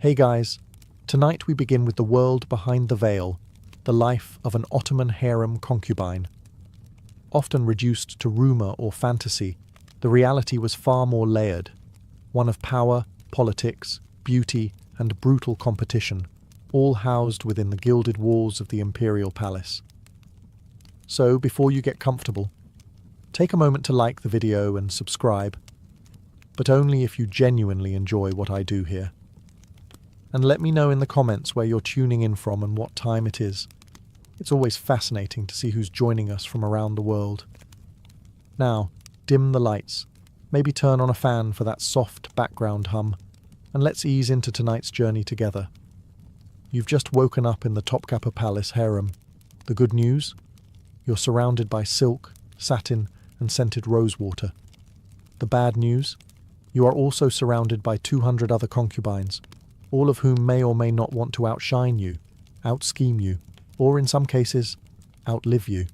Hey guys, tonight we begin with the world behind the veil, the life of an Ottoman harem concubine. Often reduced to rumor or fantasy, the reality was far more layered, one of power, politics, beauty, and brutal competition, all housed within the gilded walls of the imperial palace. So, before you get comfortable, take a moment to like the video and subscribe, but only if you genuinely enjoy what I do here. And let me know in the comments where you're tuning in from and what time it is. It's always fascinating to see who's joining us from around the world. Now, dim the lights, maybe turn on a fan for that soft background hum, and let's ease into tonight's journey together. You've just woken up in the Topkapi Palace harem. The good news? You're surrounded by silk, satin, and scented rosewater. The bad news? You are also surrounded by 200 other concubines, all of whom may or may not want to outshine you, out-scheme you, or in some cases, outlive you.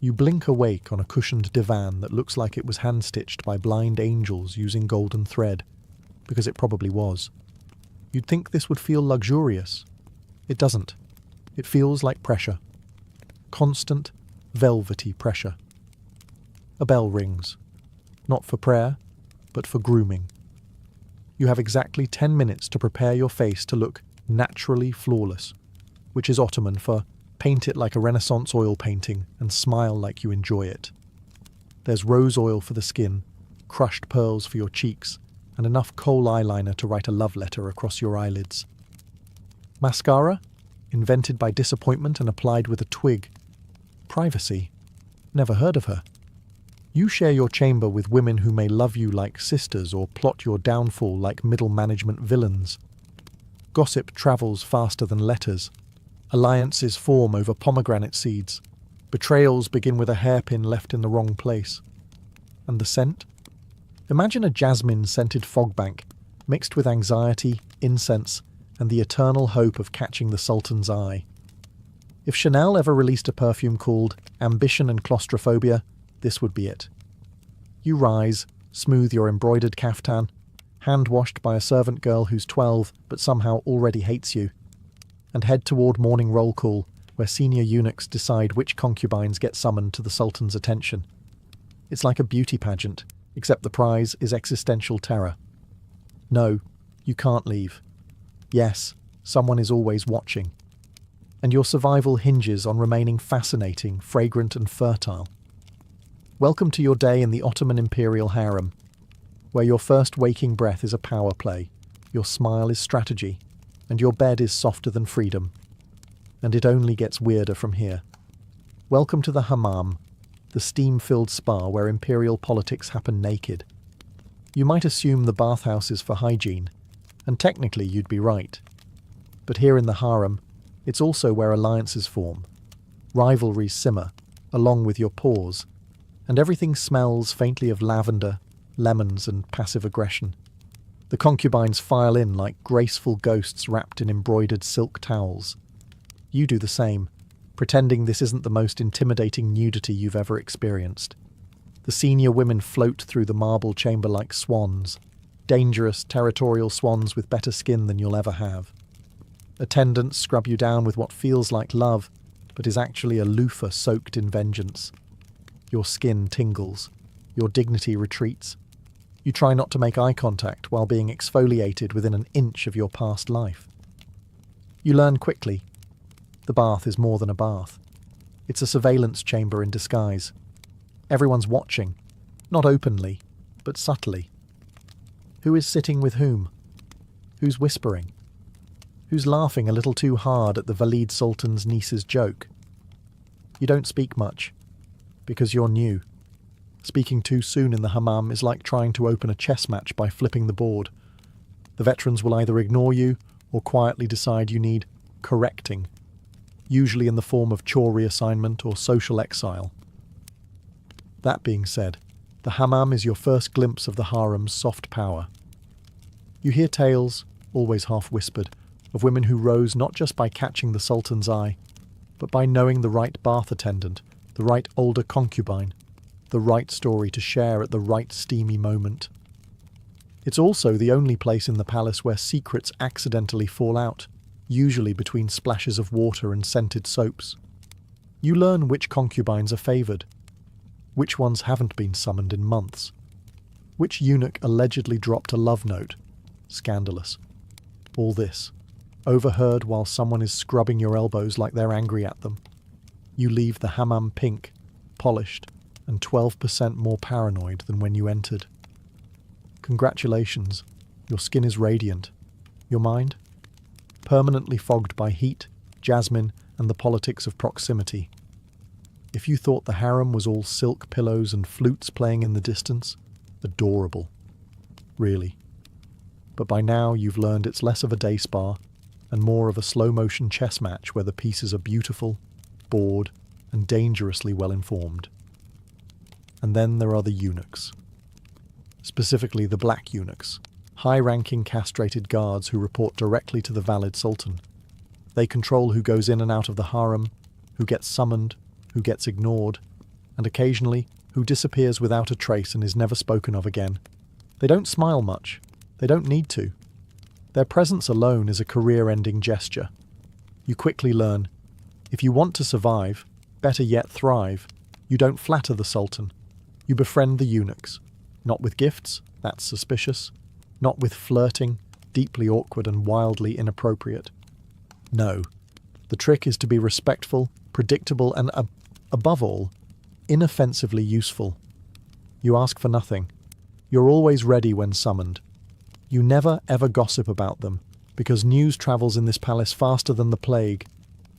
You blink awake on a cushioned divan that looks like it was hand-stitched by blind angels using golden thread, because it probably was. You'd think this would feel luxurious. It doesn't. It feels like pressure. Constant, velvety pressure. A bell rings. Not for prayer, but for grooming. You have exactly 10 minutes to prepare your face to look naturally flawless, which is Ottoman for paint it like a Renaissance oil painting and smile like you enjoy it. There's rose oil for the skin, crushed pearls for your cheeks, and enough kohl eyeliner to write a love letter across your eyelids. Mascara? Invented by disappointment and applied with a twig. Privacy? Never heard of her. You share your chamber with women who may love you like sisters or plot your downfall like middle management villains. Gossip travels faster than letters. Alliances form over pomegranate seeds. Betrayals begin with a hairpin left in the wrong place. And the scent? Imagine a jasmine-scented fog bank, mixed with anxiety, incense, and the eternal hope of catching the Sultan's eye. If Chanel ever released a perfume called Ambition and Claustrophobia, this would be it. You rise, smooth your embroidered caftan, hand-washed by a servant girl who's 12 but somehow already hates you, and head toward morning roll call, where senior eunuchs decide which concubines get summoned to the Sultan's attention. It's like a beauty pageant, except the prize is existential terror. No, you can't leave. Yes, someone is always watching. And your survival hinges on remaining fascinating, fragrant and fertile. Welcome to your day in the Ottoman Imperial Harem, where your first waking breath is a power play, your smile is strategy, and your bed is softer than freedom. And it only gets weirder from here. Welcome to the hammam, the steam-filled spa where imperial politics happen naked. You might assume the bathhouse is for hygiene, and technically you'd be right. But here in the harem, it's also where alliances form, rivalries simmer, along with your pores, and everything smells faintly of lavender, lemons, and passive aggression. The concubines file in like graceful ghosts wrapped in embroidered silk towels. You do the same, pretending this isn't the most intimidating nudity you've ever experienced. The senior women float through the marble chamber like swans, dangerous, territorial swans with better skin than you'll ever have. Attendants scrub you down with what feels like love, but is actually a loofah soaked in vengeance. Your skin tingles. Your dignity retreats. You try not to make eye contact while being exfoliated within an inch of your past life. You learn quickly. The bath is more than a bath. It's a surveillance chamber in disguise. Everyone's watching, not openly, but subtly. Who is sitting with whom? Who's whispering? Who's laughing a little too hard at the Valid Sultan's niece's joke? You don't speak much, because you're new. Speaking too soon in the hammam is like trying to open a chess match by flipping the board. The veterans will either ignore you or quietly decide you need correcting, usually in the form of chore reassignment or social exile. That being said, the hammam is your first glimpse of the harem's soft power. You hear tales, always half-whispered, of women who rose not just by catching the Sultan's eye, but by knowing the right bath attendant, the right older concubine, the right story to share at the right steamy moment. It's also the only place in the palace where secrets accidentally fall out, usually between splashes of water and scented soaps. You learn which concubines are favoured, which ones haven't been summoned in months, which eunuch allegedly dropped a love note. Scandalous. All this, overheard while someone is scrubbing your elbows like they're angry at them. You leave the hammam pink, polished, and 12% more paranoid than when you entered. Congratulations, your skin is radiant. Your mind? Permanently fogged by heat, jasmine, and the politics of proximity. If you thought the harem was all silk pillows and flutes playing in the distance, adorable. Really. But by now you've learned it's less of a day spa and more of a slow-motion chess match where the pieces are beautiful, bored, and dangerously well-informed. And then there are the eunuchs. Specifically the black eunuchs, high-ranking castrated guards who report directly to the valid sultan. They control who goes in and out of the harem, who gets summoned, who gets ignored, and occasionally who disappears without a trace and is never spoken of again. They don't smile much. They don't need to. Their presence alone is a career-ending gesture. You quickly learn, if you want to survive, better yet thrive, you don't flatter the sultan. You befriend the eunuchs. Not with gifts, that's suspicious. Not with flirting, deeply awkward and wildly inappropriate. No. The trick is to be respectful, predictable, and, above all, inoffensively useful. You ask for nothing. You're always ready when summoned. You never ever gossip about them, because news travels in this palace faster than the plague,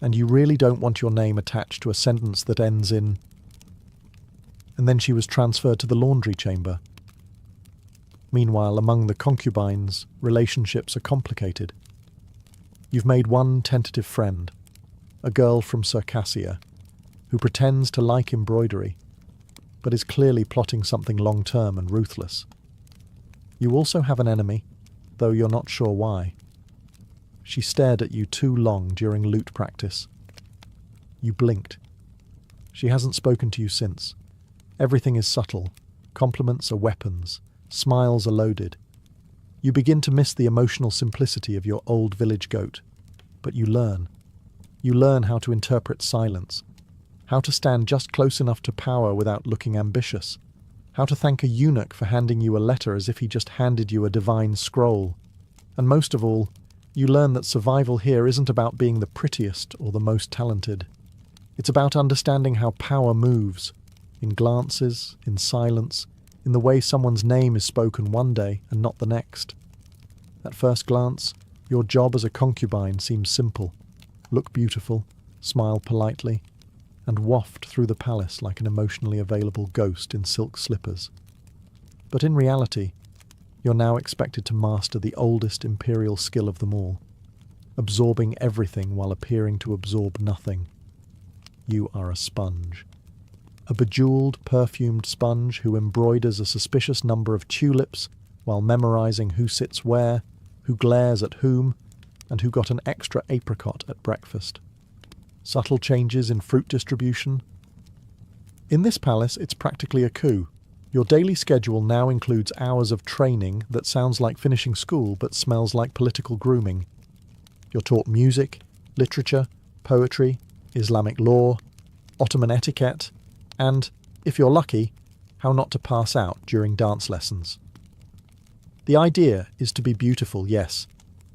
and you really don't want your name attached to a sentence that ends in... And then she was transferred to the laundry chamber. Meanwhile, among the concubines, relationships are complicated. You've made one tentative friend, a girl from Circassia, who pretends to like embroidery, but is clearly plotting something long-term and ruthless. You also have an enemy, though you're not sure why. She stared at you too long during lute practice. You blinked. She hasn't spoken to you since. Everything is subtle. Compliments are weapons. Smiles are loaded. You begin to miss the emotional simplicity of your old village goat. But you learn. You learn how to interpret silence, how to stand just close enough to power without looking ambitious, how to thank a eunuch for handing you a letter as if he just handed you a divine scroll. And most of all, you learn that survival here isn't about being the prettiest or the most talented. It's about understanding how power moves, in glances, in silence, in the way someone's name is spoken one day and not the next. At first glance, your job as a concubine seems simple. Look beautiful, smile politely, and waft through the palace like an emotionally available ghost in silk slippers. But in reality, you're now expected to master the oldest imperial skill of them all, absorbing everything while appearing to absorb nothing. You are a sponge. A bejeweled, perfumed sponge who embroiders a suspicious number of tulips while memorizing who sits where, who glares at whom, and who got an extra apricot at breakfast. Subtle changes in fruit distribution. In this palace, it's practically a coup. Your daily schedule now includes hours of training that sounds like finishing school but smells like political grooming. You're taught music, literature, poetry, Islamic law, Ottoman etiquette, and, if you're lucky, how not to pass out during dance lessons. The idea is to be beautiful, yes,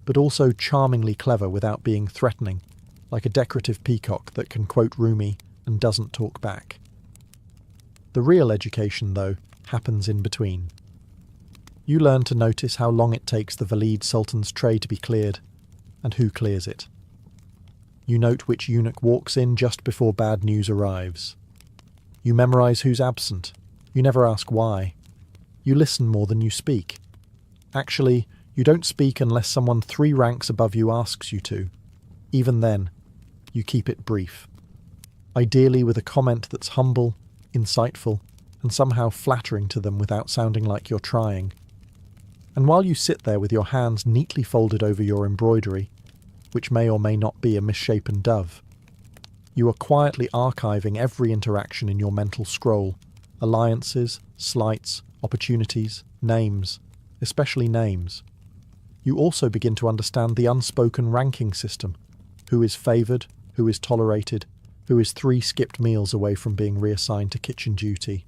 but also charmingly clever without being threatening, like a decorative peacock that can quote Rumi and doesn't talk back. The real education, though, happens in between. You learn to notice how long it takes the Valid Sultan's tray to be cleared, and who clears it. You note which eunuch walks in just before bad news arrives. You memorize who's absent. You never ask why. You listen more than you speak. Actually, you don't speak unless someone 3 ranks above you asks you to. Even then, you keep it brief. Ideally with a comment that's humble, insightful, and somehow flattering to them without sounding like you're trying. And while you sit there with your hands neatly folded over your embroidery, which may or may not be a misshapen dove, you are quietly archiving every interaction in your mental scroll, alliances, slights, opportunities, names. especially names. You also begin to understand the unspoken ranking system. Who is favoured, who is tolerated, who is 3 skipped meals away from being reassigned to kitchen duty.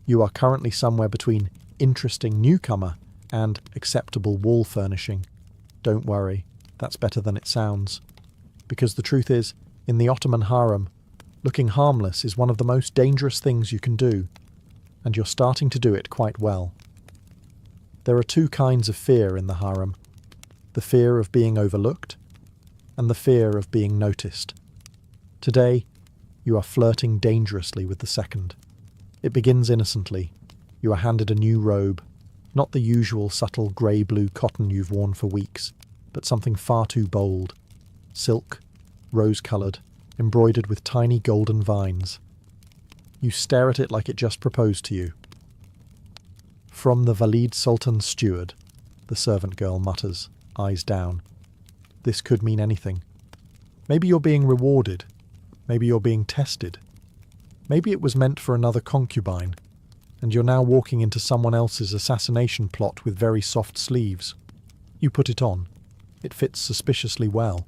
You are currently somewhere between interesting newcomer and acceptable wall furnishing. Don't worry, that's better than it sounds. Because the truth is, in the Ottoman harem, looking harmless is one of the most dangerous things you can do, and you're starting to do it quite well. There are 2 kinds of fear in the harem: the fear of being overlooked and the fear of being noticed. Today, you are flirting dangerously with the second. It begins innocently. You are handed a new robe, not the usual subtle grey-blue cotton you've worn for weeks, but something far too bold. Silk, rose-coloured, embroidered with tiny golden vines. You stare at it like it just proposed to you. From the Valid Sultan's steward, the servant girl mutters, eyes down. This could mean anything. Maybe you're being rewarded. Maybe you're being tested. Maybe it was meant for another concubine, and you're now walking into someone else's assassination plot with very soft sleeves. You put it on. It fits suspiciously well.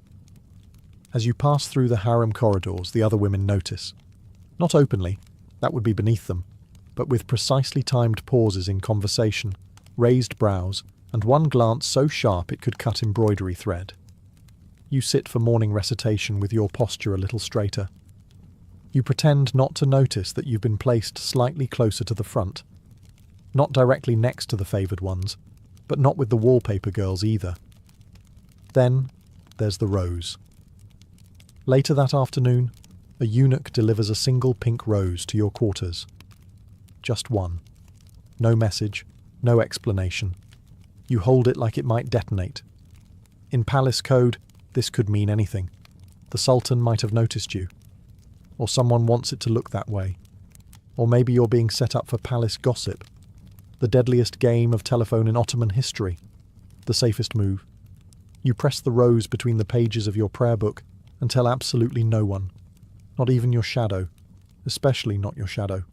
As you pass through the harem corridors, the other women notice. Not openly, that would be beneath them, but with precisely timed pauses in conversation, raised brows, and one glance so sharp it could cut embroidery thread. You sit for morning recitation with your posture a little straighter. You pretend not to notice that you've been placed slightly closer to the front. Not directly next to the favoured ones, but not with the wallpaper girls either. Then there's the rose. Later that afternoon, a eunuch delivers a single pink rose to your quarters. Just one. No message, no explanation. You hold it like it might detonate. In palace code, this could mean anything. The Sultan might have noticed you. Or someone wants it to look that way. Or maybe you're being set up for palace gossip. The deadliest game of telephone in Ottoman history. The safest move. You press the rose between the pages of your prayer book and tell absolutely no one. Not even your shadow. Especially not your shadow.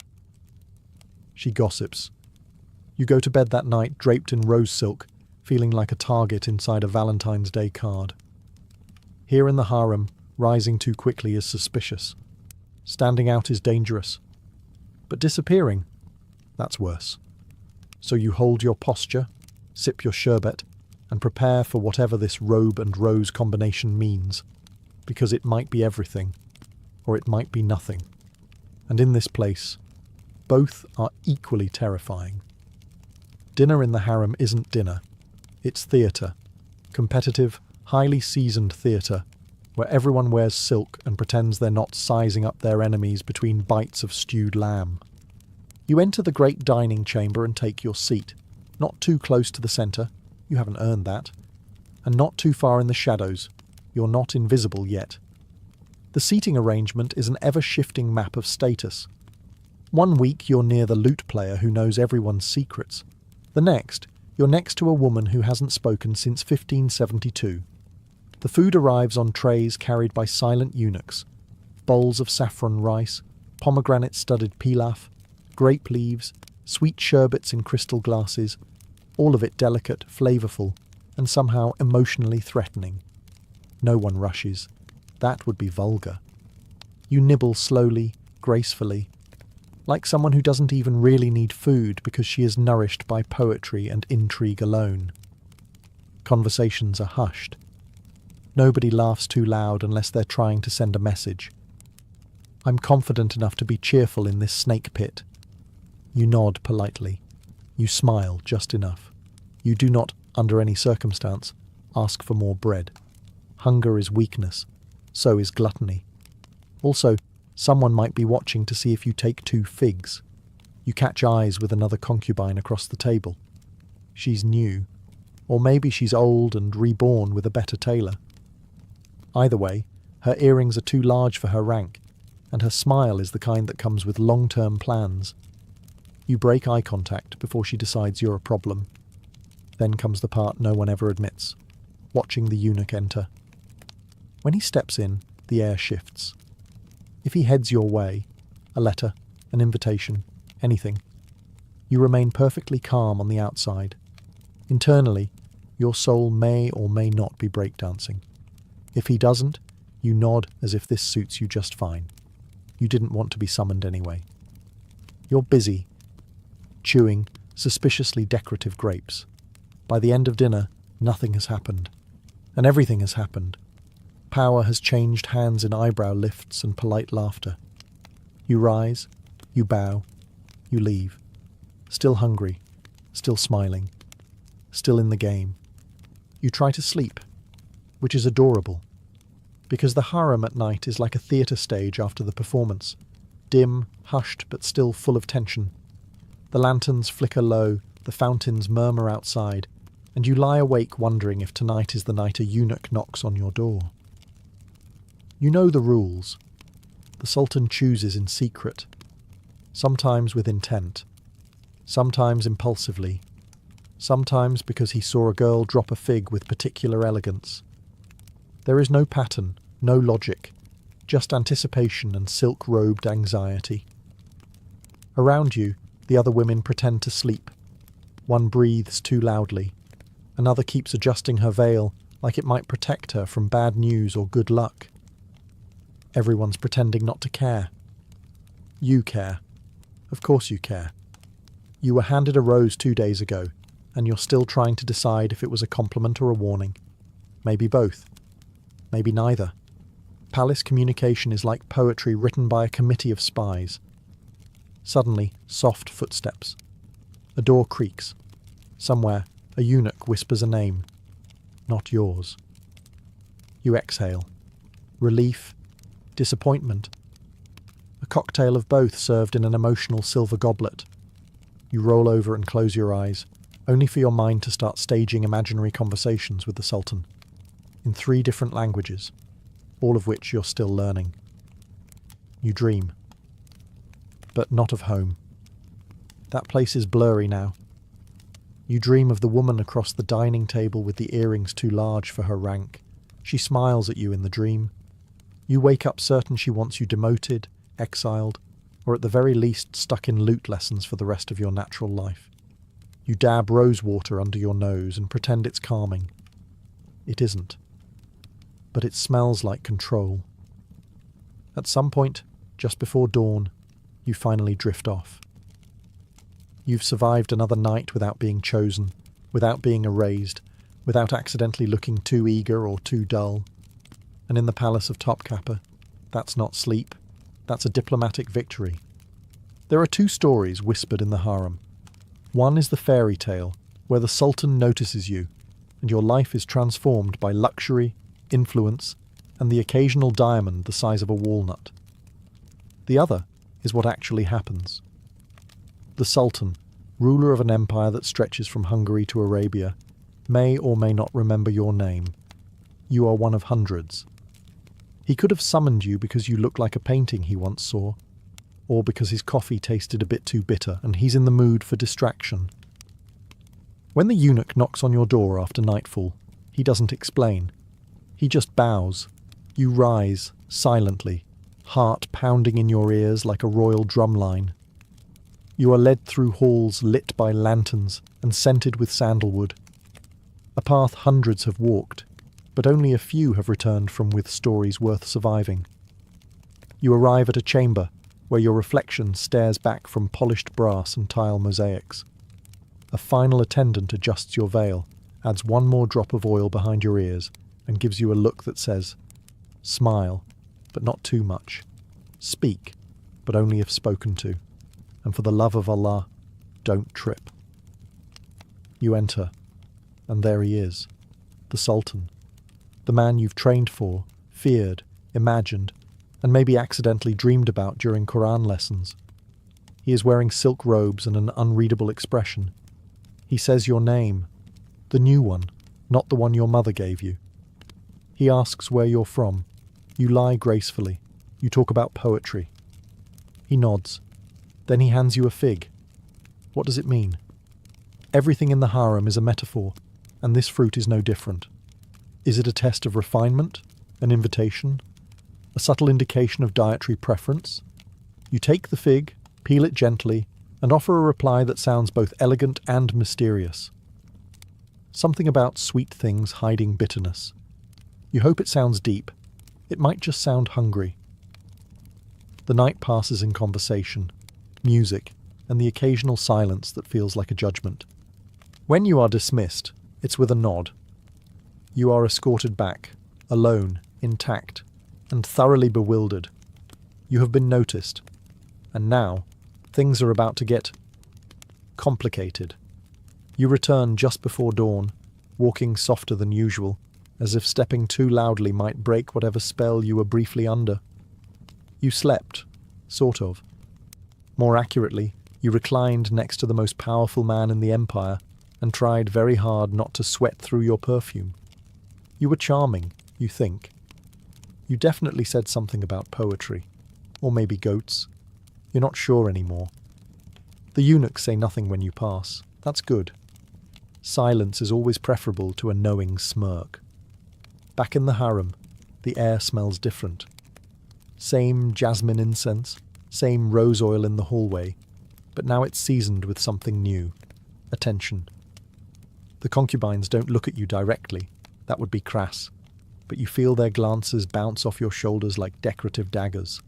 She gossips. You go to bed that night draped in rose silk, feeling like a target inside a Valentine's Day card. Here in the harem, rising too quickly is suspicious. Standing out is dangerous. But disappearing, that's worse. So you hold your posture, sip your sherbet, and prepare for whatever this robe and rose combination means, because it might be everything, or it might be nothing. And in this place, both are equally terrifying. Dinner in the harem isn't dinner. It's theatre. Competitive, highly seasoned theatre, where everyone wears silk and pretends they're not sizing up their enemies between bites of stewed lamb. You enter the great dining chamber and take your seat, not too close to the centre, you haven't earned that, and not too far in the shadows, you're not invisible yet. The seating arrangement is an ever-shifting map of status. One week you're near the lute player who knows everyone's secrets. The next, you're next to a woman who hasn't spoken since 1572. The food arrives on trays carried by silent eunuchs. Bowls of saffron rice, pomegranate-studded pilaf, grape leaves, sweet sherbets in crystal glasses, all of it delicate, flavourful, and somehow emotionally threatening. No one rushes. That would be vulgar. You nibble slowly, gracefully, like someone who doesn't even really need food because she is nourished by poetry and intrigue alone. Conversations are hushed. Nobody laughs too loud unless they're trying to send a message. I'm confident enough to be cheerful in this snake pit. You nod politely. You smile just enough. You do not, under any circumstance, ask for more bread. Hunger is weakness. So is gluttony. Also, someone might be watching to see if you take 2 figs. You catch eyes with another concubine across the table. She's new. Or maybe she's old and reborn with a better tailor. Either way, her earrings are too large for her rank, and her smile is the kind that comes with long-term plans. You break eye contact before she decides you're a problem. Then comes the part no one ever admits, watching the eunuch enter. When he steps in, the air shifts. If he heads your way, a letter, an invitation, anything, you remain perfectly calm on the outside. Internally, your soul may or may not be breakdancing. If he doesn't, you nod as if this suits you just fine. You didn't want to be summoned anyway. You're busy, chewing suspiciously decorative grapes. By the end of dinner, nothing has happened. And everything has happened. Power has changed hands in eyebrow lifts and polite laughter. You rise, you bow, you leave. Still hungry, still smiling, still in the game. You try to sleep, which is adorable. Because the harem at night is like a theatre stage after the performance. Dim, hushed, but still full of tension. The lanterns flicker low, the fountains murmur outside, and you lie awake wondering if tonight is the night a eunuch knocks on your door. You know the rules. The Sultan chooses in secret, sometimes with intent, sometimes impulsively, sometimes because he saw a girl drop a fig with particular elegance. There is no pattern, no logic, just anticipation and silk-robed anxiety. Around you, the other women pretend to sleep. One breathes too loudly. Another keeps adjusting her veil like it might protect her from bad news or good luck. Everyone's pretending not to care. You care. Of course you care. You were handed a rose 2 days ago, and you're still trying to decide if it was a compliment or a warning. Maybe both. Maybe neither. Palace communication is like poetry written by a committee of spies. Suddenly, soft footsteps. A door creaks. Somewhere, a eunuch whispers a name. Not yours. You exhale. Relief. Disappointment. A cocktail of both served in an emotional silver goblet. You roll over and close your eyes, only for your mind to start staging imaginary conversations with the Sultan. In 3 different languages, all of which you're still learning. You dream. But not of home. That place is blurry now. You dream of the woman across the dining table with the earrings too large for her rank. She smiles at you in the dream. You wake up certain she wants you demoted, exiled, or at the very least stuck in lute lessons for the rest of your natural life. You dab rose water under your nose and pretend it's calming. It isn't. But it smells like control. At some point, just before dawn, you finally drift off. You've survived another night without being chosen, without being erased, without accidentally looking too eager or too dull. And in the palace of Topkapi, that's not sleep, that's a diplomatic victory. There are 2 stories whispered in the harem. One is the fairy tale, where the Sultan notices you, and your life is transformed by luxury, influence, and the occasional diamond the size of a walnut. The other is what actually happens. The Sultan, ruler of an empire that stretches from Hungary to Arabia, may or may not remember your name. You are one of hundreds. He could have summoned you because you look like a painting he once saw, or because his coffee tasted a bit too bitter and he's in the mood for distraction. When the eunuch knocks on your door after nightfall, he doesn't explain. He just bows. You rise, silently, heart pounding in your ears like a royal drumline. You are led through halls lit by lanterns and scented with sandalwood. A path hundreds have walked, but only a few have returned from with stories worth surviving. You arrive at a chamber where your reflection stares back from polished brass and tile mosaics. A final attendant adjusts your veil, adds 1 more drop of oil behind your ears, and gives you a look that says, "Smile, but not too much. Speak, but only if spoken to. And for the love of Allah, don't trip." You enter, and there he is, the Sultan. The man you've trained for, feared, imagined, and maybe accidentally dreamed about during Quran lessons. He is wearing silk robes and an unreadable expression. He says your name, the new one, not the one your mother gave you. He asks where you're from. You lie gracefully. You talk about poetry. He nods. Then he hands you a fig. What does it mean? Everything in the harem is a metaphor, and this fruit is no different. Is it a test of refinement? An invitation? A subtle indication of dietary preference? You take the fig, peel it gently, and offer a reply that sounds both elegant and mysterious. Something about sweet things hiding bitterness. You hope it sounds deep. It might just sound hungry. The night passes in conversation, music, and the occasional silence that feels like a judgment. When you are dismissed, it's with a nod. You are escorted back, alone, intact, and thoroughly bewildered. You have been noticed. And now, things are about to get complicated. You return just before dawn, walking softer than usual, as if stepping too loudly might break whatever spell you were briefly under. You slept, sort of. More accurately, you reclined next to the most powerful man in the empire and tried very hard not to sweat through your perfume. You were charming, you think. You definitely said something about poetry. Or maybe goats. You're not sure anymore. The eunuchs say nothing when you pass. That's good. Silence is always preferable to a knowing smirk. Back in the harem, the air smells different. Same jasmine incense, same rose oil in the hallway, but now it's seasoned with something new. Attention. The concubines don't look at you directly. That would be crass. But you feel their glances bounce off your shoulders like decorative daggers.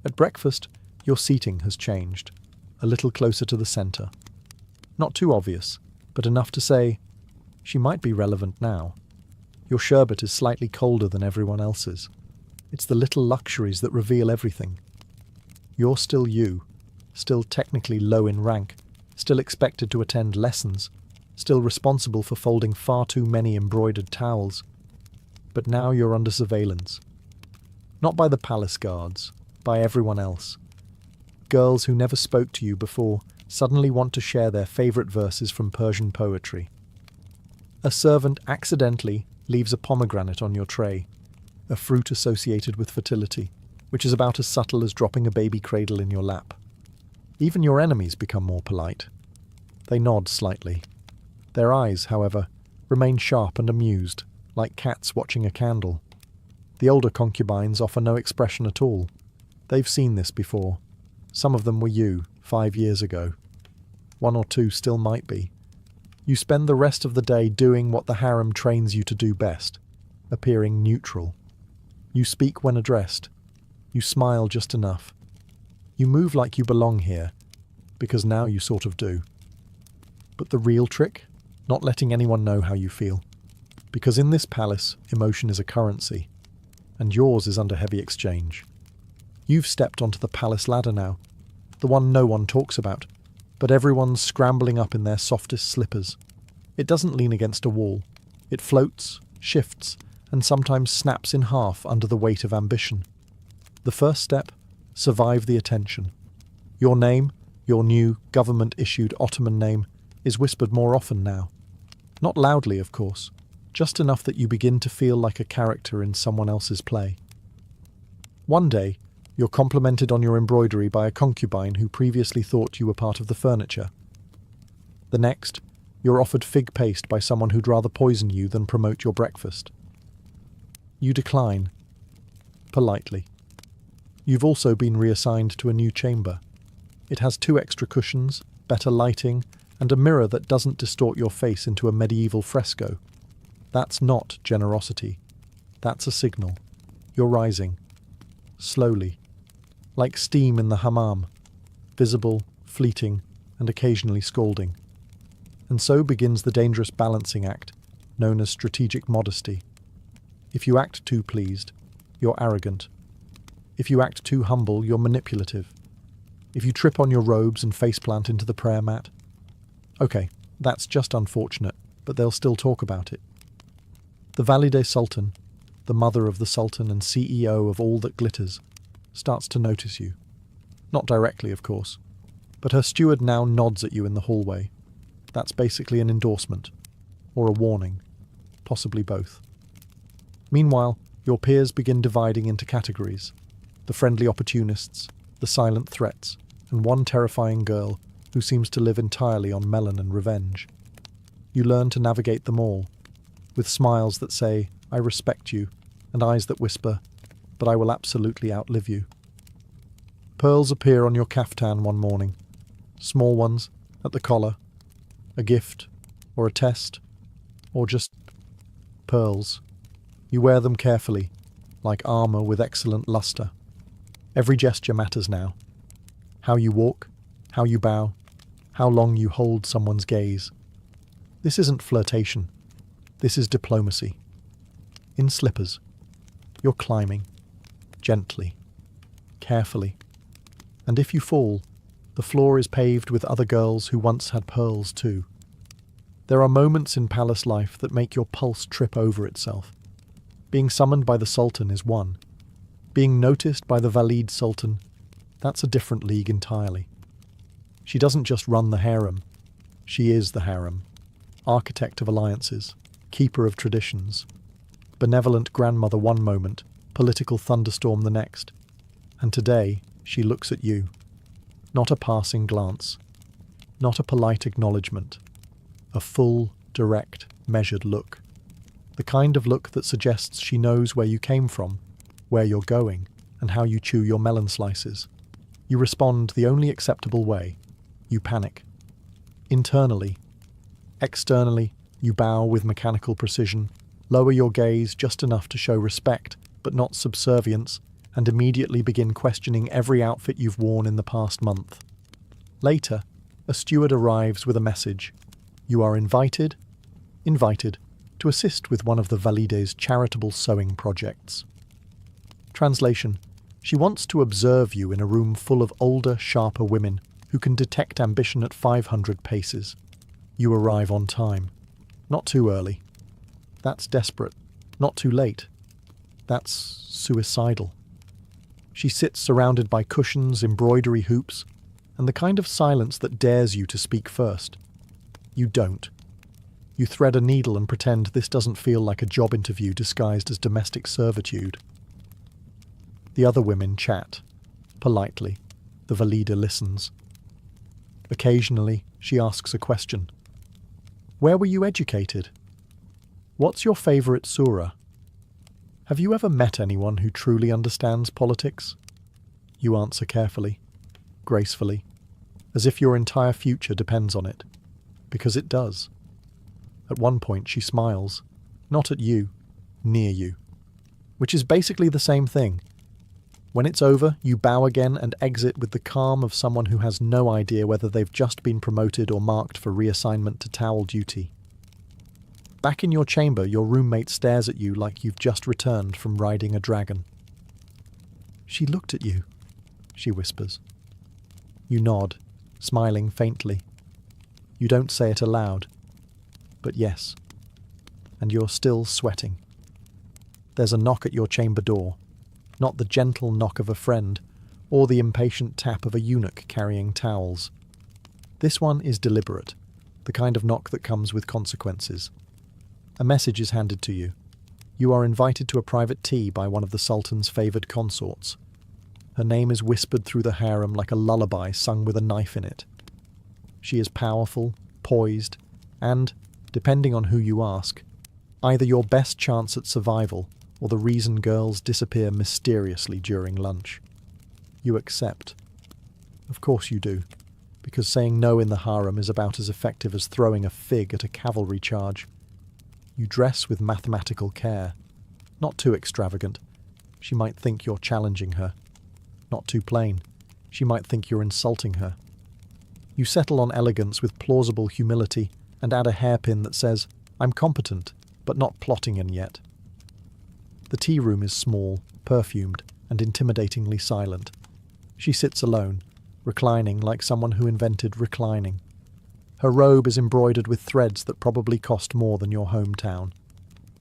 At breakfast, your seating has changed, a little closer to the centre. Not too obvious, but enough to say, she might be relevant now. Your sherbet is slightly colder than everyone else's. It's the little luxuries that reveal everything. You're still you, still technically low in rank, still expected to attend lessons, still responsible for folding far too many embroidered towels. But now you're under surveillance. Not by the palace guards, by everyone else. Girls who never spoke to you before suddenly want to share their favourite verses from Persian poetry. A servant accidentally leaves a pomegranate on your tray, a fruit associated with fertility, which is about as subtle as dropping a baby cradle in your lap. Even your enemies become more polite. They nod slightly. Their eyes, however, remain sharp and amused, like cats watching a candle. The older concubines offer no expression at all. They've seen this before. Some of them were you, 5 years ago. 1 or 2 still might be. You spend the rest of the day doing what the harem trains you to do best, appearing neutral. You speak when addressed. You smile just enough. You move like you belong here, because now you sort of do. But the real trick? Not letting anyone know how you feel. Because in this palace, emotion is a currency, and yours is under heavy exchange. You've stepped onto the palace ladder now, the one no one talks about, but everyone's scrambling up in their softest slippers. It doesn't lean against a wall. It floats, shifts, and sometimes snaps in half under the weight of ambition. The first step, survive the attention. Your name, your new government-issued Ottoman name, is whispered more often now. Not loudly, of course, just enough that you begin to feel like a character in someone else's play. One day, you're complimented on your embroidery by a concubine who previously thought you were part of the furniture. The next, you're offered fig paste by someone who'd rather poison you than promote your breakfast. You decline. Politely. You've also been reassigned to a new chamber. It has 2 extra cushions, better lighting, and a mirror that doesn't distort your face into a medieval fresco. That's not generosity. That's a signal. You're rising. Slowly. Like steam in the hammam. Visible, fleeting, and occasionally scalding. And so begins the dangerous balancing act, known as strategic modesty. If you act too pleased, you're arrogant. If you act too humble, you're manipulative. If you trip on your robes and faceplant into the prayer mat, okay, that's just unfortunate, but they'll still talk about it. The Valide Sultan, the mother of the Sultan and CEO of all that glitters, starts to notice you. Not directly, of course, but her steward now nods at you in the hallway. That's basically an endorsement, or a warning, possibly both. Meanwhile, your peers begin dividing into categories: the friendly opportunists, the silent threats, and one terrifying girl who seems to live entirely on melon and revenge. You learn to navigate them all, with smiles that say, "I respect you," and eyes that whisper, "But I will absolutely outlive you." Pearls appear on your caftan one morning, small ones, at the collar, a gift, or a test, Or just pearls. You wear them carefully, like armor with excellent luster. Every gesture matters now. How you walk, how you bow, how long you hold someone's gaze. This isn't flirtation. This is diplomacy. In slippers, you're climbing, gently, carefully. And if you fall, the floor is paved with other girls who once had pearls too. There are moments in palace life that make your pulse trip over itself. Being summoned by the Sultan is one. Being noticed by the Valide Sultan, that's a different league entirely. She doesn't just run the harem. She is the harem. Architect of alliances, keeper of traditions. Benevolent grandmother one moment, political thunderstorm the next. And today, she looks at you. Not a passing glance. Not a polite acknowledgement. A full, direct, measured look. The kind of look that suggests she knows where you came from, where you're going, and how you chew your melon slices. You respond the only acceptable way. You panic. Internally. Externally, you bow with mechanical precision, lower your gaze just enough to show respect, but not subservience, and immediately begin questioning every outfit you've worn in the past month. Later, a steward arrives with a message. You are invited to assist with one of the Valide's charitable sewing projects. Translation: she wants to observe you in a room full of older, sharper women who can detect ambition at 500 paces. You arrive on time. Not too early. That's desperate. Not too late. That's suicidal. She sits surrounded by cushions, embroidery hoops, and the kind of silence that dares you to speak first. You don't. You thread a needle and pretend this doesn't feel like a job interview disguised as domestic servitude. The other women chat. Politely. The Valida listens. Occasionally, she asks a question. Where were you educated? What's your favourite surah? Have you ever met anyone who truly understands politics? You answer carefully, gracefully, as if your entire future depends on it. Because it does. At one point she smiles, not at you, near you. Which is basically the same thing. When it's over, you bow again and exit with the calm of someone who has no idea whether they've just been promoted or marked for reassignment to towel duty. Back in your chamber, your roommate stares at you like you've just returned from riding a dragon. She looked at you, she whispers. You nod, smiling faintly. You don't say it aloud, but yes. And you're still sweating. There's a knock at your chamber door. Not the gentle knock of a friend, or the impatient tap of a eunuch carrying towels. This one is deliberate, the kind of knock that comes with consequences. A message is handed to you. You are invited to a private tea by one of the Sultan's favoured consorts. Her name is whispered through the harem like a lullaby sung with a knife in it. She is powerful, poised, and, depending on who you ask, either your best chance at survival or the reason girls disappear mysteriously during lunch. You accept. Of course you do, because saying no in the harem is about as effective as throwing a fig at a cavalry charge. You dress with mathematical care. Not too extravagant. She might think you're challenging her. Not too plain. She might think you're insulting her. You settle on elegance with plausible humility and add a hairpin that says, I'm competent, but not plotting in yet. The tea room is small, perfumed, and intimidatingly silent. She sits alone, reclining like someone who invented reclining. Her robe is embroidered with threads that probably cost more than your hometown.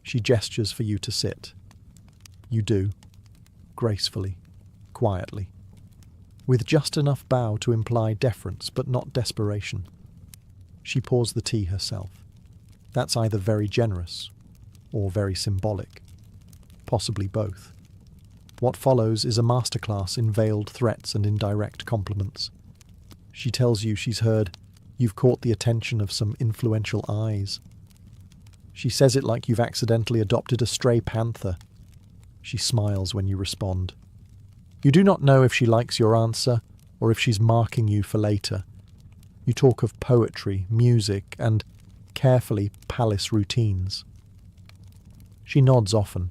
She gestures for you to sit. You do, gracefully, quietly, with just enough bow to imply deference but not desperation. She pours the tea herself. That's either very generous or very symbolic. Possibly both. What follows is a masterclass in veiled threats and indirect compliments. She tells you she's heard, you've caught the attention of some influential eyes. She says it like you've accidentally adopted a stray panther. She smiles when you respond. You do not know if she likes your answer or if she's marking you for later. You talk of poetry, music, and carefully palace routines. She nods often.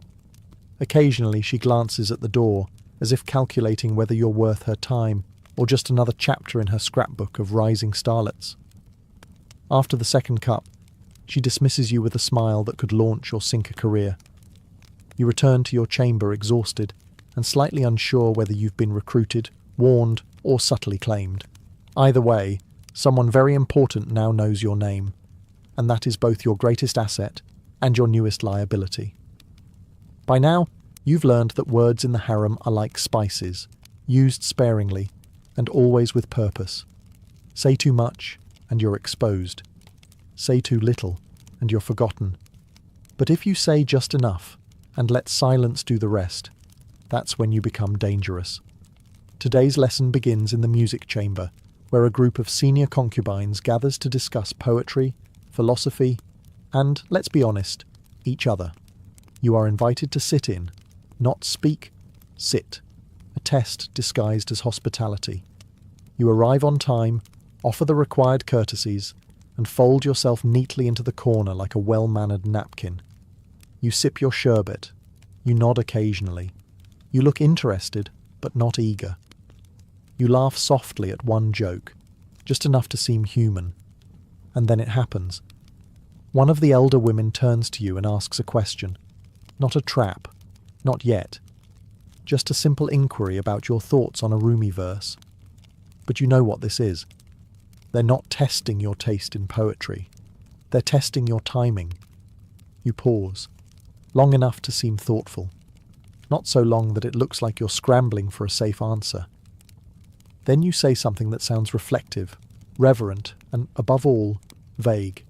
Occasionally she glances at the door, as if calculating whether you're worth her time or just another chapter in her scrapbook of rising starlets. After the second cup, she dismisses you with a smile that could launch or sink a career. You return to your chamber exhausted and slightly unsure whether you've been recruited, warned, or subtly claimed. Either way, someone very important now knows your name, and that is both your greatest asset and your newest liability. By now, you've learned that words in the harem are like spices, used sparingly and always with purpose. Say too much, and you're exposed. Say too little, and you're forgotten. But if you say just enough, and let silence do the rest, that's when you become dangerous. Today's lesson begins in the music chamber, where a group of senior concubines gathers to discuss poetry, philosophy, and, let's be honest, each other. You are invited to sit in, not speak, sit. A test disguised as hospitality. You arrive on time, offer the required courtesies, and fold yourself neatly into the corner like a well-mannered napkin. You sip your sherbet. You nod occasionally. You look interested, but not eager. You laugh softly at one joke, just enough to seem human. And then it happens. One of the elder women turns to you and asks a question. Not a trap. Not yet. Just a simple inquiry about your thoughts on a Rumi verse. But you know what this is. They're not testing your taste in poetry. They're testing your timing. You pause, long enough to seem thoughtful. Not so long that it looks like you're scrambling for a safe answer. Then you say something that sounds reflective, reverent, and, above all, vague.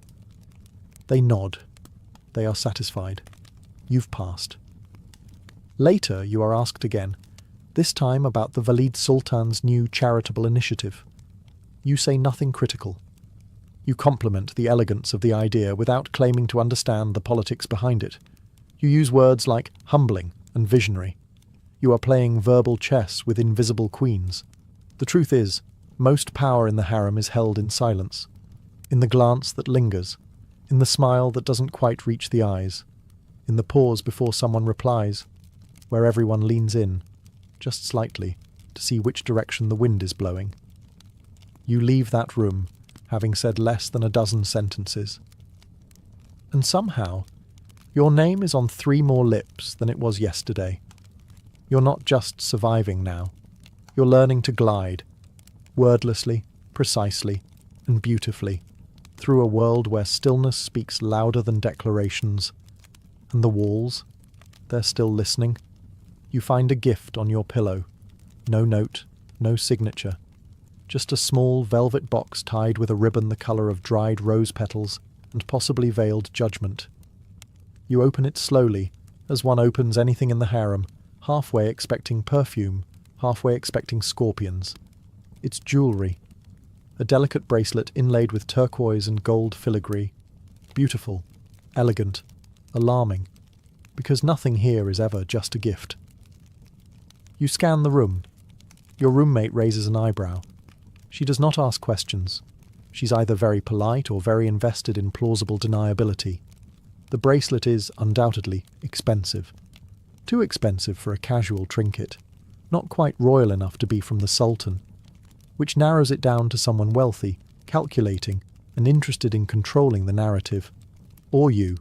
They nod. They are satisfied. You've passed. Later, you are asked again, this time about the Valid Sultan's new charitable initiative. You say nothing critical. You compliment the elegance of the idea without claiming to understand the politics behind it. You use words like humbling and visionary. You are playing verbal chess with invisible queens. The truth is, most power in the harem is held in silence, in the glance that lingers, in the smile that doesn't quite reach the eyes, in the pause before someone replies, where everyone leans in, just slightly, to see which direction the wind is blowing. You leave that room, having said less than a dozen sentences. And somehow, your name is on 3 more lips than it was yesterday. You're not just surviving now. You're learning to glide, wordlessly, precisely, and beautifully, through a world where stillness speaks louder than declarations. And the walls, they're still listening. You find a gift on your pillow. No note, no signature. Just a small velvet box tied with a ribbon the colour of dried rose petals and possibly veiled judgment. You open it slowly, as one opens anything in the harem, halfway expecting perfume, halfway expecting scorpions. It's jewellery. A delicate bracelet inlaid with turquoise and gold filigree. Beautiful, elegant, alarming, because nothing here is ever just a gift. You scan the room. Your roommate raises an eyebrow. She does not ask questions. She's either very polite or very invested in plausible deniability. The bracelet is, undoubtedly, expensive. Too expensive for a casual trinket. Not quite royal enough to be from the Sultan. Which narrows it down to someone wealthy, calculating, and interested in controlling the narrative. Or you.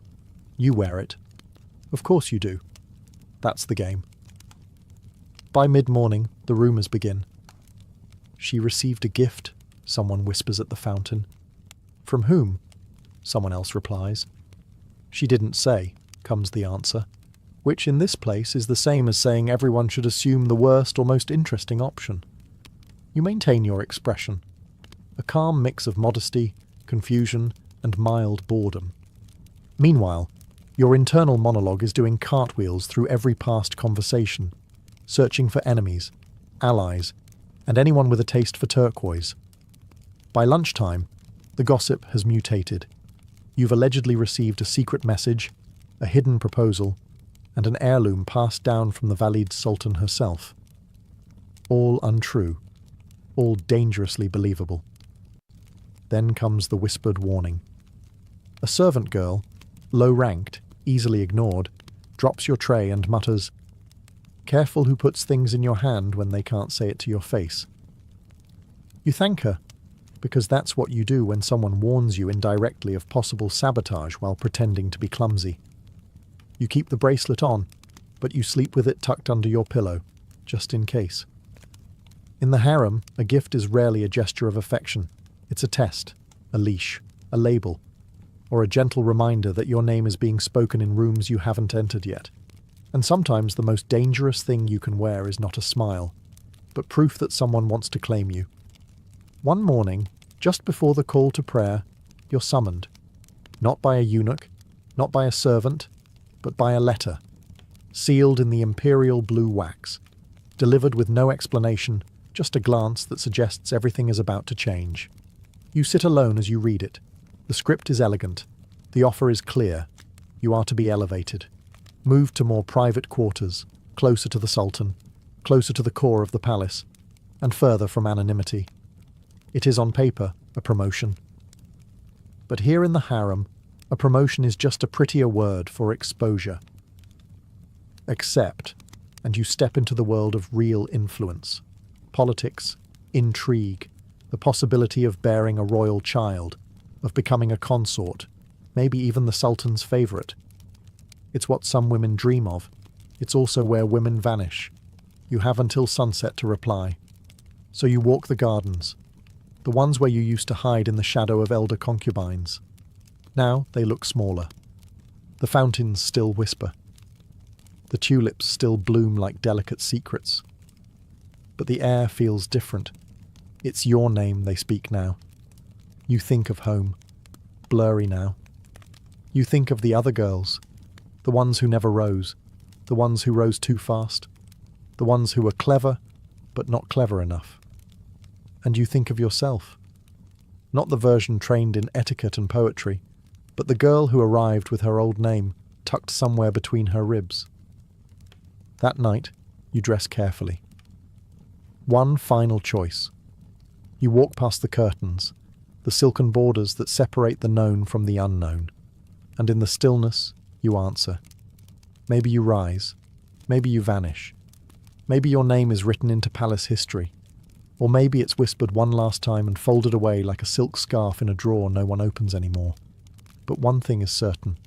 You wear it. Of course you do. That's the game. By mid-morning, the rumours begin. She received a gift, someone whispers at the fountain. From whom? Someone else replies. She didn't say, comes the answer, which in this place is the same as saying everyone should assume the worst or most interesting option. You maintain your expression, a calm mix of modesty, confusion, and mild boredom. Meanwhile, your internal monologue is doing cartwheels through every past conversation, searching for enemies, allies, and anyone with a taste for turquoise. By lunchtime, the gossip has mutated. You've allegedly received a secret message, a hidden proposal, and an heirloom passed down from the Valid Sultan herself. All untrue, all dangerously believable. Then comes the whispered warning. A servant girl, low-ranked, easily ignored, drops your tray and mutters, "Careful who puts things in your hand when they can't say it to your face." You thank her, because that's what you do when someone warns you indirectly of possible sabotage while pretending to be clumsy. You keep the bracelet on, but you sleep with it tucked under your pillow, just in case. In the harem, a gift is rarely a gesture of affection. It's a test, a leash, a label, or a gentle reminder that your name is being spoken in rooms you haven't entered yet. And sometimes the most dangerous thing you can wear is not a smile, but proof that someone wants to claim you. One morning, just before the call to prayer, you're summoned. Not by a eunuch, not by a servant, but by a letter, sealed in the imperial blue wax, delivered with no explanation, just a glance that suggests everything is about to change. You sit alone as you read it. The script is elegant. The offer is clear. You are to be elevated, moved to more private quarters, closer to the Sultan, closer to the core of the palace, and further from anonymity. It is on paper a promotion. But here in the harem, a promotion is just a prettier word for exposure. Accept, and you step into the world of real influence. Politics, intrigue, the possibility of bearing a royal child, of becoming a consort, maybe even the Sultan's favourite. It's what some women dream of. It's also where women vanish. You have until sunset to reply. So you walk the gardens, the ones where you used to hide in the shadow of elder concubines. Now they look smaller. The fountains still whisper. The tulips still bloom like delicate secrets. But the air feels different. It's your name they speak now. You think of home, blurry now. You think of the other girls, the ones who never rose, the ones who rose too fast, the ones who were clever, but not clever enough. And you think of yourself. Not the version trained in etiquette and poetry, but the girl who arrived with her old name tucked somewhere between her ribs. That night, you dress carefully. One final choice. You walk past the curtains, the silken borders that separate the known from the unknown, and in the stillness, you answer. Maybe you rise, maybe you vanish, maybe your name is written into palace history, or maybe it's whispered one last time and folded away like a silk scarf in a drawer no one opens anymore. But one thing is certain.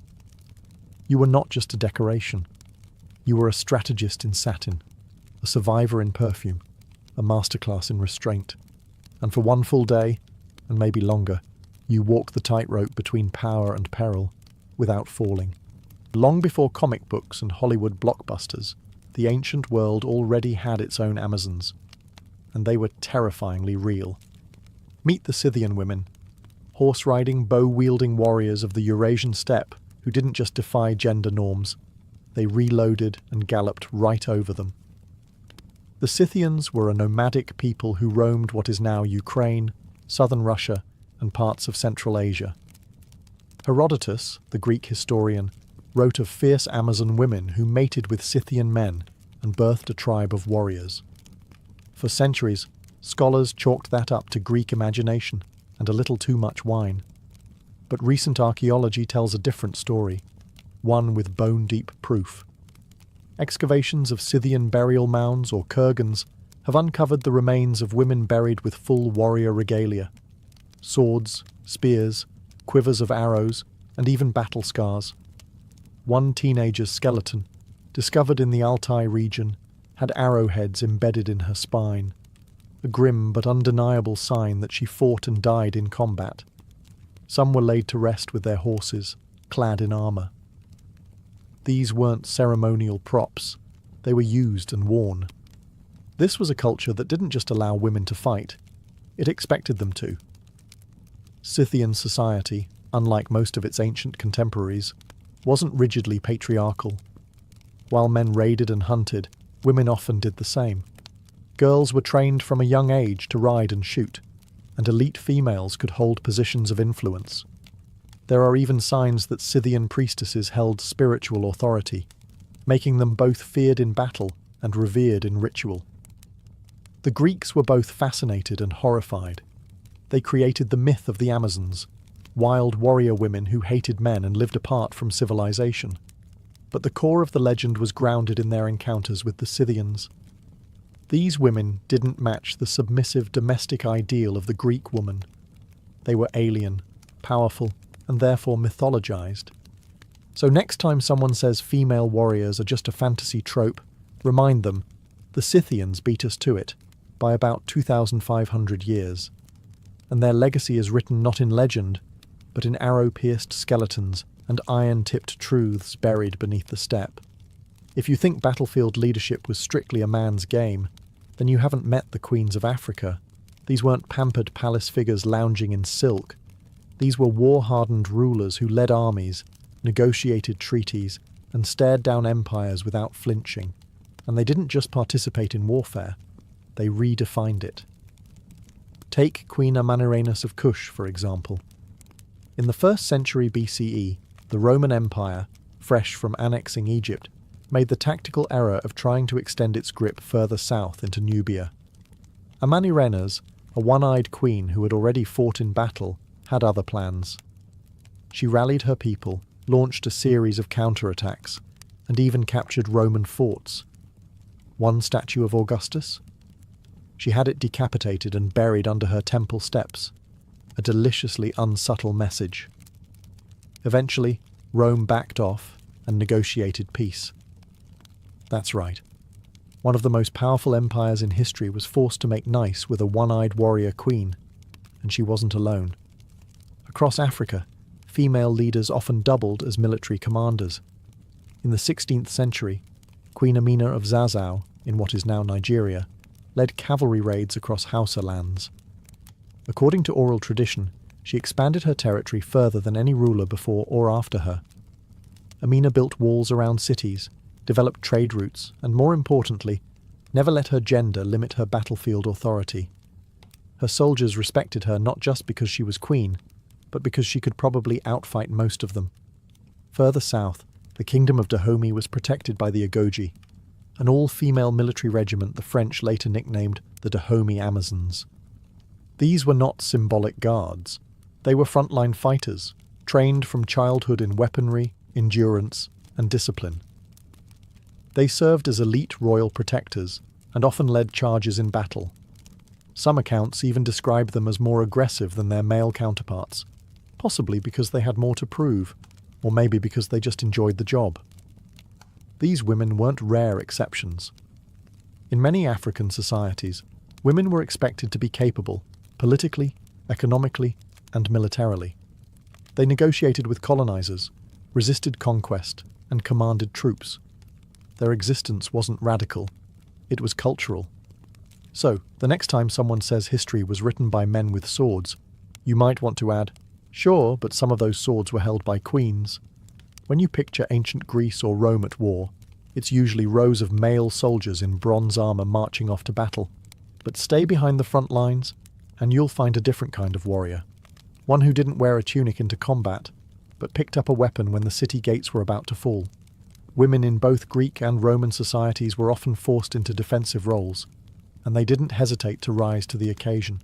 You were not just a decoration. You were a strategist in satin, a survivor in perfume, a masterclass in restraint. And for one full day, and maybe longer, you walk the tightrope between power and peril, without falling. Long before comic books and Hollywood blockbusters, the ancient world already had its own Amazons, and they were terrifyingly real. Meet the Scythian women, horse-riding, bow-wielding warriors of the Eurasian steppe who didn't just defy gender norms, they reloaded and galloped right over them. The Scythians were a nomadic people who roamed what is now Ukraine, southern Russia, and parts of Central Asia. Herodotus, the Greek historian, wrote of fierce Amazon women who mated with Scythian men and birthed a tribe of warriors. For centuries, scholars chalked that up to Greek imagination and a little too much wine. But recent archaeology tells a different story, one with bone-deep proof. Excavations of Scythian burial mounds or kurgans have uncovered the remains of women buried with full warrior regalia. Swords, spears, quivers of arrows, and even battle scars. One teenager's skeleton, discovered in the Altai region, had arrowheads embedded in her spine, a grim but undeniable sign that she fought and died in combat. Some were laid to rest with their horses, clad in armour. These weren't ceremonial props, they were used and worn. This was a culture that didn't just allow women to fight, it expected them to. Scythian society, unlike most of its ancient contemporaries, wasn't rigidly patriarchal. While men raided and hunted, women often did the same. Girls were trained from a young age to ride and shoot, and elite females could hold positions of influence. There are even signs that Scythian priestesses held spiritual authority, making them both feared in battle and revered in ritual. The Greeks were both fascinated and horrified. They created the myth of the Amazons, wild warrior women who hated men and lived apart from civilization. But the core of the legend was grounded in their encounters with the Scythians. These women didn't match the submissive domestic ideal of the Greek woman. They were alien, powerful, and therefore mythologized. So next time someone says female warriors are just a fantasy trope, remind them, the Scythians beat us to it by about 2,500 years. And their legacy is written not in legend, but in arrow-pierced skeletons and iron-tipped truths buried beneath the steppe. If you think battlefield leadership was strictly a man's game, then you haven't met the queens of Africa. These weren't pampered palace figures lounging in silk. These were war-hardened rulers who led armies, negotiated treaties, and stared down empires without flinching. And they didn't just participate in warfare, they redefined it. Take Queen Amanirenas of Kush, for example. In the 1st century BCE, the Roman Empire, fresh from annexing Egypt, made the tactical error of trying to extend its grip further south into Nubia. Amanirenas, a one-eyed queen who had already fought in battle, had other plans. She rallied her people, launched a series of counterattacks, and even captured Roman forts. One statue of Augustus? She had it decapitated and buried under her temple steps, a deliciously unsubtle message. Eventually, Rome backed off and negotiated peace. That's right. One of the most powerful empires in history was forced to make nice with a one-eyed warrior queen, and she wasn't alone. Across Africa, female leaders often doubled as military commanders. In the 16th century, Queen Amina of Zazzau, in what is now Nigeria, led cavalry raids across Hausa lands. According to oral tradition, she expanded her territory further than any ruler before or after her. Amina built walls around cities, developed trade routes, and more importantly, never let her gender limit her battlefield authority. Her soldiers respected her not just because she was queen, but because she could probably outfight most of them. Further south, the kingdom of Dahomey was protected by the Agoji, an all-female military regiment the French later nicknamed the Dahomey Amazons. These were not symbolic guards. They were frontline fighters, trained from childhood in weaponry, endurance, and discipline. They served as elite royal protectors and often led charges in battle. Some accounts even describe them as more aggressive than their male counterparts, possibly because they had more to prove, or maybe because they just enjoyed the job. These women weren't rare exceptions. In many African societies, women were expected to be capable, politically, economically, and militarily. They negotiated with colonizers, resisted conquest, and commanded troops. Their existence wasn't radical, it was cultural. So, the next time someone says history was written by men with swords, you might want to add, sure, but some of those swords were held by queens. When you picture ancient Greece or Rome at war, it's usually rows of male soldiers in bronze armor marching off to battle. But stay behind the front lines, and you'll find a different kind of warrior. One who didn't wear a tunic into combat, but picked up a weapon when the city gates were about to fall. Women in both Greek and Roman societies were often forced into defensive roles, and they didn't hesitate to rise to the occasion.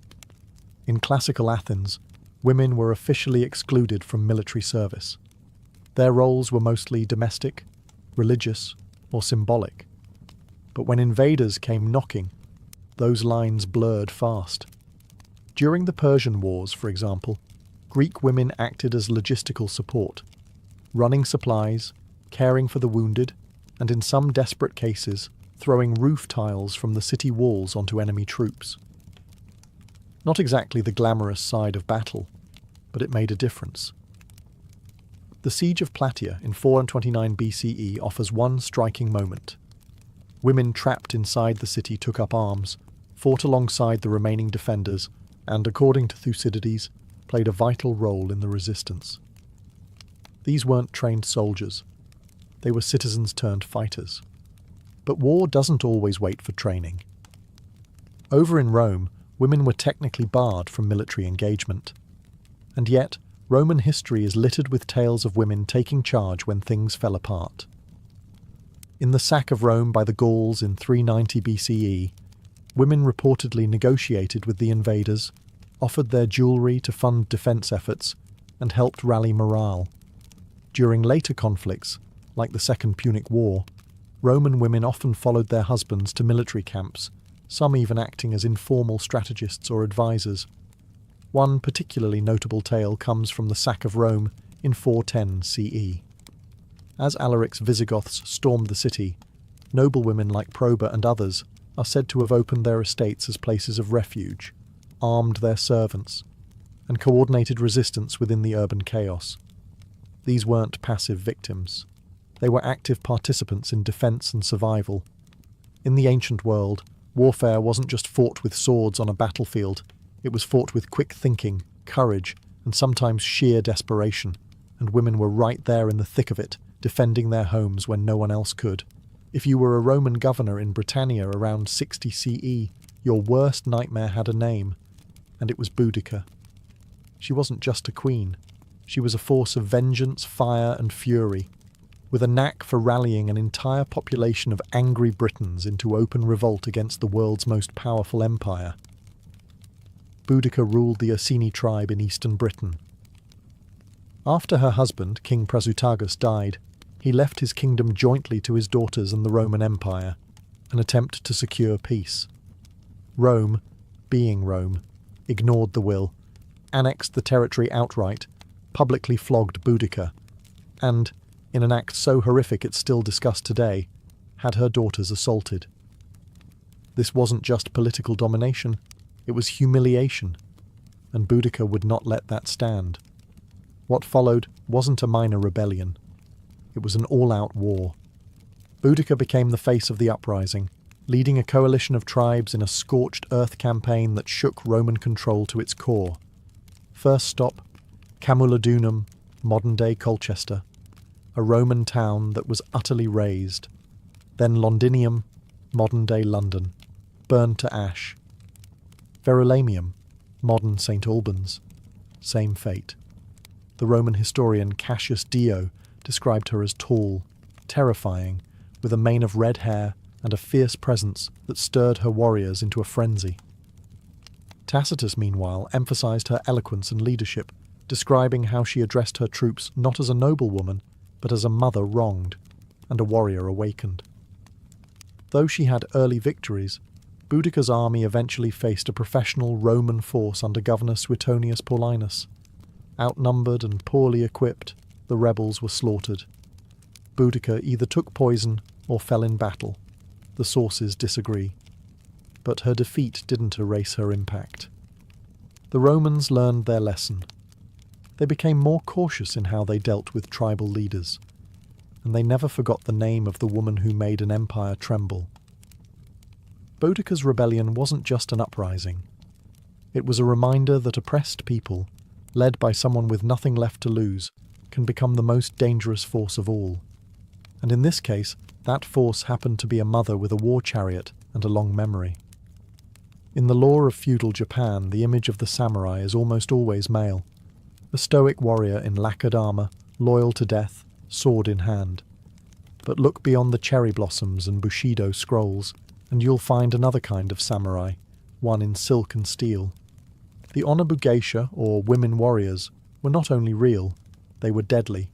In classical Athens, women were officially excluded from military service. Their roles were mostly domestic, religious, or symbolic. But when invaders came knocking, those lines blurred fast. During the Persian Wars, for example, Greek women acted as logistical support, running supplies, caring for the wounded, and in some desperate cases, throwing roof tiles from the city walls onto enemy troops. Not exactly the glamorous side of battle, but it made a difference. The Siege of Plataea in 429 BCE offers one striking moment. Women trapped inside the city took up arms, fought alongside the remaining defenders, and, according to Thucydides, played a vital role in the resistance. These weren't trained soldiers. They were citizens turned fighters. But war doesn't always wait for training. Over in Rome, women were technically barred from military engagement. And yet, Roman history is littered with tales of women taking charge when things fell apart. In the sack of Rome by the Gauls in 390 BCE, women reportedly negotiated with the invaders, offered their jewelry to fund defense efforts, and helped rally morale. During later conflicts, like the Second Punic War, Roman women often followed their husbands to military camps, some even acting as informal strategists or advisors. One particularly notable tale comes from the sack of Rome in 410 CE. As Alaric's Visigoths stormed the city, noblewomen like Proba and others are said to have opened their estates as places of refuge, armed their servants, and coordinated resistance within the urban chaos. These weren't passive victims. They were active participants in defense and survival. In the ancient world, warfare wasn't just fought with swords on a battlefield, it was fought with quick thinking, courage, and sometimes sheer desperation, and women were right there in the thick of it, defending their homes when no one else could. If you were a Roman governor in Britannia around 60 CE, your worst nightmare had a name, and it was Boudica. She wasn't just a queen. She was a force of vengeance, fire, and fury, with a knack for rallying an entire population of angry Britons into open revolt against the world's most powerful empire. Boudica ruled the Ursini tribe in eastern Britain. After her husband, King Prasutagus, died, he left his kingdom jointly to his daughters and the Roman Empire, an attempt to secure peace. Rome, being Rome, ignored the will, annexed the territory outright, publicly flogged Boudica, and, in an act so horrific it's still discussed today, had her daughters assaulted. This wasn't just political domination, it was humiliation, and Boudica would not let that stand. What followed wasn't a minor rebellion. It was an all-out war. Boudica became the face of the uprising, leading a coalition of tribes in a scorched earth campaign that shook Roman control to its core. First stop, Camulodunum, modern-day Colchester, a Roman town that was utterly razed. Then Londinium, modern-day London, burned to ash. Verulamium, modern St. Albans, same fate. The Roman historian Cassius Dio described her as tall, terrifying, with a mane of red hair and a fierce presence that stirred her warriors into a frenzy. Tacitus, meanwhile, emphasized her eloquence and leadership, describing how she addressed her troops not as a noblewoman, but as a mother wronged, and a warrior awakened. Though she had early victories, Boudica's army eventually faced a professional Roman force under Governor Suetonius Paulinus. Outnumbered and poorly equipped, the rebels were slaughtered. Boudica either took poison or fell in battle. The sources disagree. But her defeat didn't erase her impact. The Romans learned their lesson. They became more cautious in how they dealt with tribal leaders, and they never forgot the name of the woman who made an empire tremble. Boudica's rebellion wasn't just an uprising. It was a reminder that oppressed people, led by someone with nothing left to lose, can become the most dangerous force of all. And in this case, that force happened to be a mother with a war chariot and a long memory. In the lore of feudal Japan, the image of the samurai is almost always male. A stoic warrior in lacquered armor, loyal to death, sword in hand. But look beyond the cherry blossoms and Bushido scrolls, and you'll find another kind of samurai, one in silk and steel. The Onabu geisha, or women warriors, were not only real, they were deadly.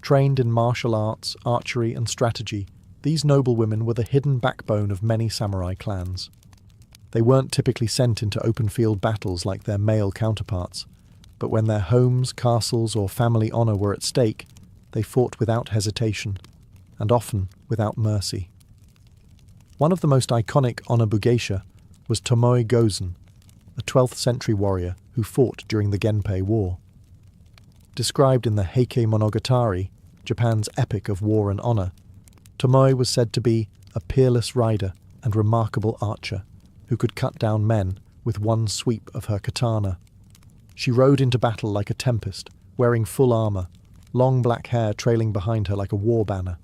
Trained in martial arts, archery, and strategy, these noblewomen were the hidden backbone of many samurai clans. They weren't typically sent into open-field battles like their male counterparts, but when their homes, castles, or family honor were at stake, they fought without hesitation, and often without mercy. One of the most iconic Onabu geisha was Tomoe Gozen, a 12th century warrior who fought during the Genpei War. Described in the Heike Monogatari, Japan's epic of war and honor, Tomoe was said to be a peerless rider and remarkable archer who could cut down men with one sweep of her katana. She rode into battle like a tempest, wearing full armor, long black hair trailing behind her like a war banner.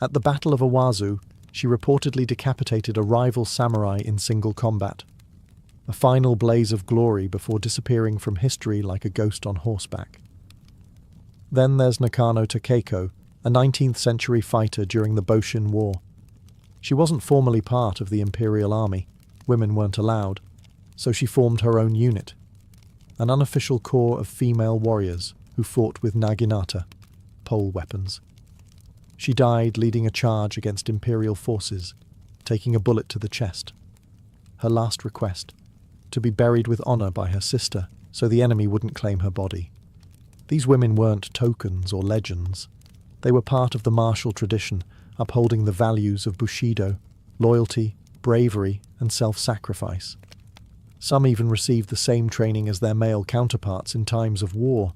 At the Battle of Owazu, she reportedly decapitated a rival samurai in single combat, a final blaze of glory before disappearing from history like a ghost on horseback. Then there's Nakano Takeiko, a 19th century fighter during the Boshin War. She wasn't formally part of the imperial army, women weren't allowed, so she formed her own unit. an unofficial corps of female warriors who fought with naginata, pole weapons. She died leading a charge against imperial forces, taking a bullet to the chest. Her last request, to be buried with honor by her sister so the enemy wouldn't claim her body. These women weren't tokens or legends. They were part of the martial tradition, upholding the values of Bushido, loyalty, bravery, and self-sacrifice. Some even received the same training as their male counterparts in times of war.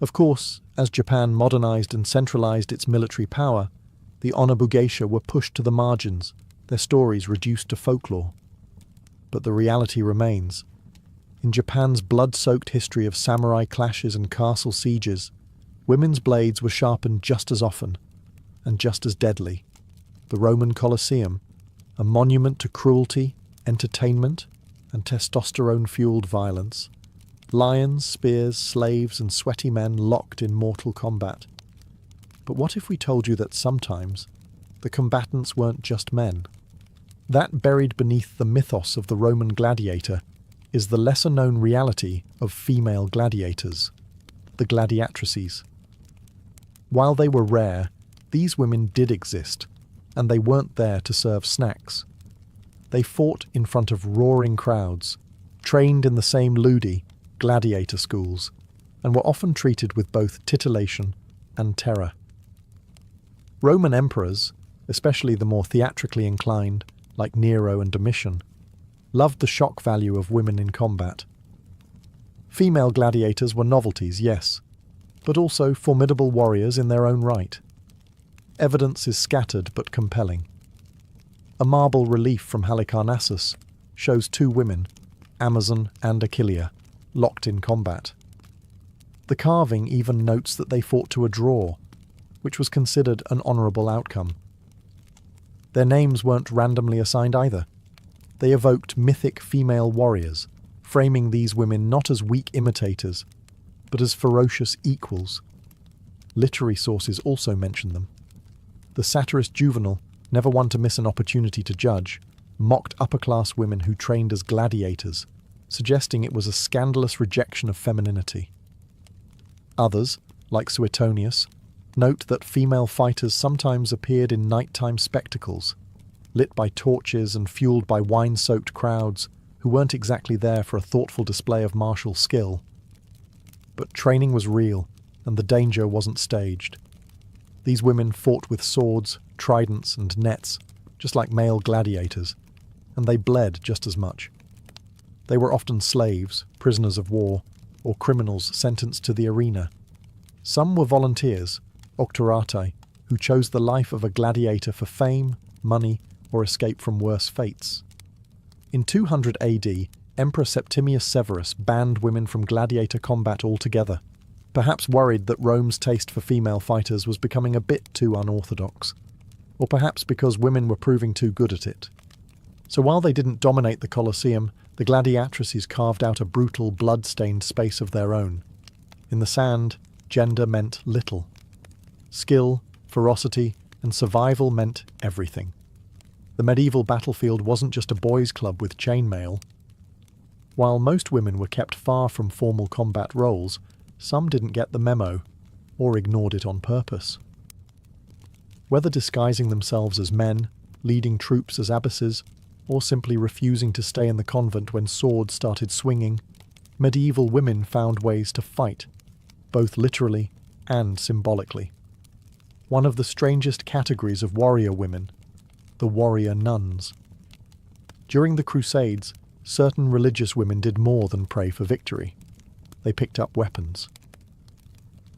Of course, as Japan modernized and centralized its military power, the Onabu geisha were pushed to the margins, their stories reduced to folklore. But the reality remains. In Japan's blood-soaked history of samurai clashes and castle sieges, women's blades were sharpened just as often, and just as deadly. The Roman Colosseum, a monument to cruelty, entertainment, and testosterone-fueled violence. Lions, spears, slaves, and sweaty men locked in mortal combat. But what if we told you that sometimes the combatants weren't just men? That buried beneath the mythos of the Roman gladiator is the lesser-known reality of female gladiators, the gladiatrices. While they were rare, these women did exist, and they weren't there to serve snacks. They fought in front of roaring crowds, trained in the same ludi, gladiator schools, and were often treated with both titillation and terror. Roman emperors, especially the more theatrically inclined, like Nero and Domitian, loved the shock value of women in combat. Female gladiators were novelties, yes, but also formidable warriors in their own right. Evidence is scattered but compelling. A marble relief from Halicarnassus shows two women, Amazon and Achillea, locked in combat. The carving even notes that they fought to a draw, which was considered an honourable outcome. Their names weren't randomly assigned either. They evoked mythic female warriors, framing these women not as weak imitators, but as ferocious equals. Literary sources also mention them. The satirist Juvenal, never one to miss an opportunity to judge, mocked upper-class women who trained as gladiators, suggesting it was a scandalous rejection of femininity. Others, like Suetonius, note that female fighters sometimes appeared in nighttime spectacles, lit by torches and fueled by wine-soaked crowds who weren't exactly there for a thoughtful display of martial skill. But training was real, and the danger wasn't staged. These women fought with swords, tridents, and nets, just like male gladiators, and they bled just as much. They were often slaves, prisoners of war, or criminals sentenced to the arena. Some were volunteers, octoratae, who chose the life of a gladiator for fame, money, or escape from worse fates. In 200 AD, Emperor Septimius Severus banned women from gladiator combat altogether, perhaps worried that Rome's taste for female fighters was becoming a bit too unorthodox, or perhaps because women were proving too good at it. So while they didn't dominate the Colosseum, the gladiatrices carved out a brutal, blood-stained space of their own. In the sand, gender meant little. Skill, ferocity, and survival meant everything. The medieval battlefield wasn't just a boys' club with chainmail. While most women were kept far from formal combat roles, some didn't get the memo, or ignored it on purpose. Whether disguising themselves as men, leading troops as abbesses, or simply refusing to stay in the convent when swords started swinging, medieval women found ways to fight, both literally and symbolically. One of the strangest categories of warrior women, the warrior nuns. During the Crusades, certain religious women did more than pray for victory. They picked up weapons.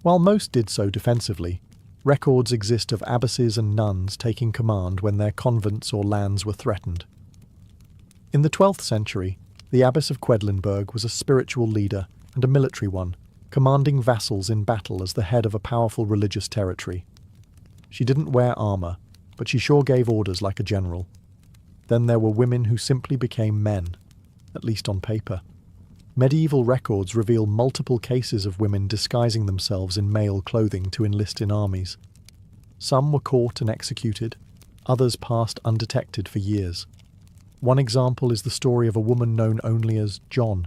While most did so defensively, records exist of abbesses and nuns taking command when their convents or lands were threatened. In the 12th century, the abbess of Quedlinburg was a spiritual leader and a military one, commanding vassals in battle as the head of a powerful religious territory. She didn't wear armour, but she sure gave orders like a general. Then there were women who simply became men, at least on paper. Medieval records reveal multiple cases of women disguising themselves in male clothing to enlist in armies. Some were caught and executed, others passed undetected for years. One example is the story of a woman known only as John.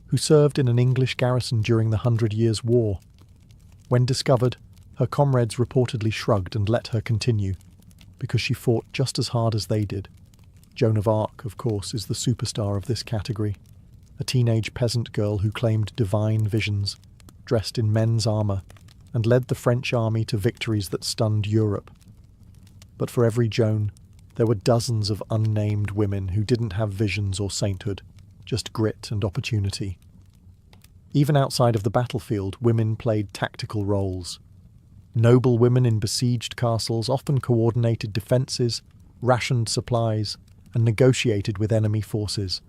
who served in an English garrison during the 100 Years' War. When discovered, her comrades reportedly shrugged and let her continue, because she fought just as hard as they did. Joan of Arc, of course, is the superstar of this category, a teenage peasant girl who claimed divine visions, dressed in men's armour, and led the French army to victories that stunned Europe. But for every Joan, there were dozens of unnamed women who didn't have visions or sainthood, just grit and opportunity. Even outside of the battlefield, women played tactical roles. Noble women in besieged castles often coordinated defences, rationed supplies, and negotiated with enemy forces.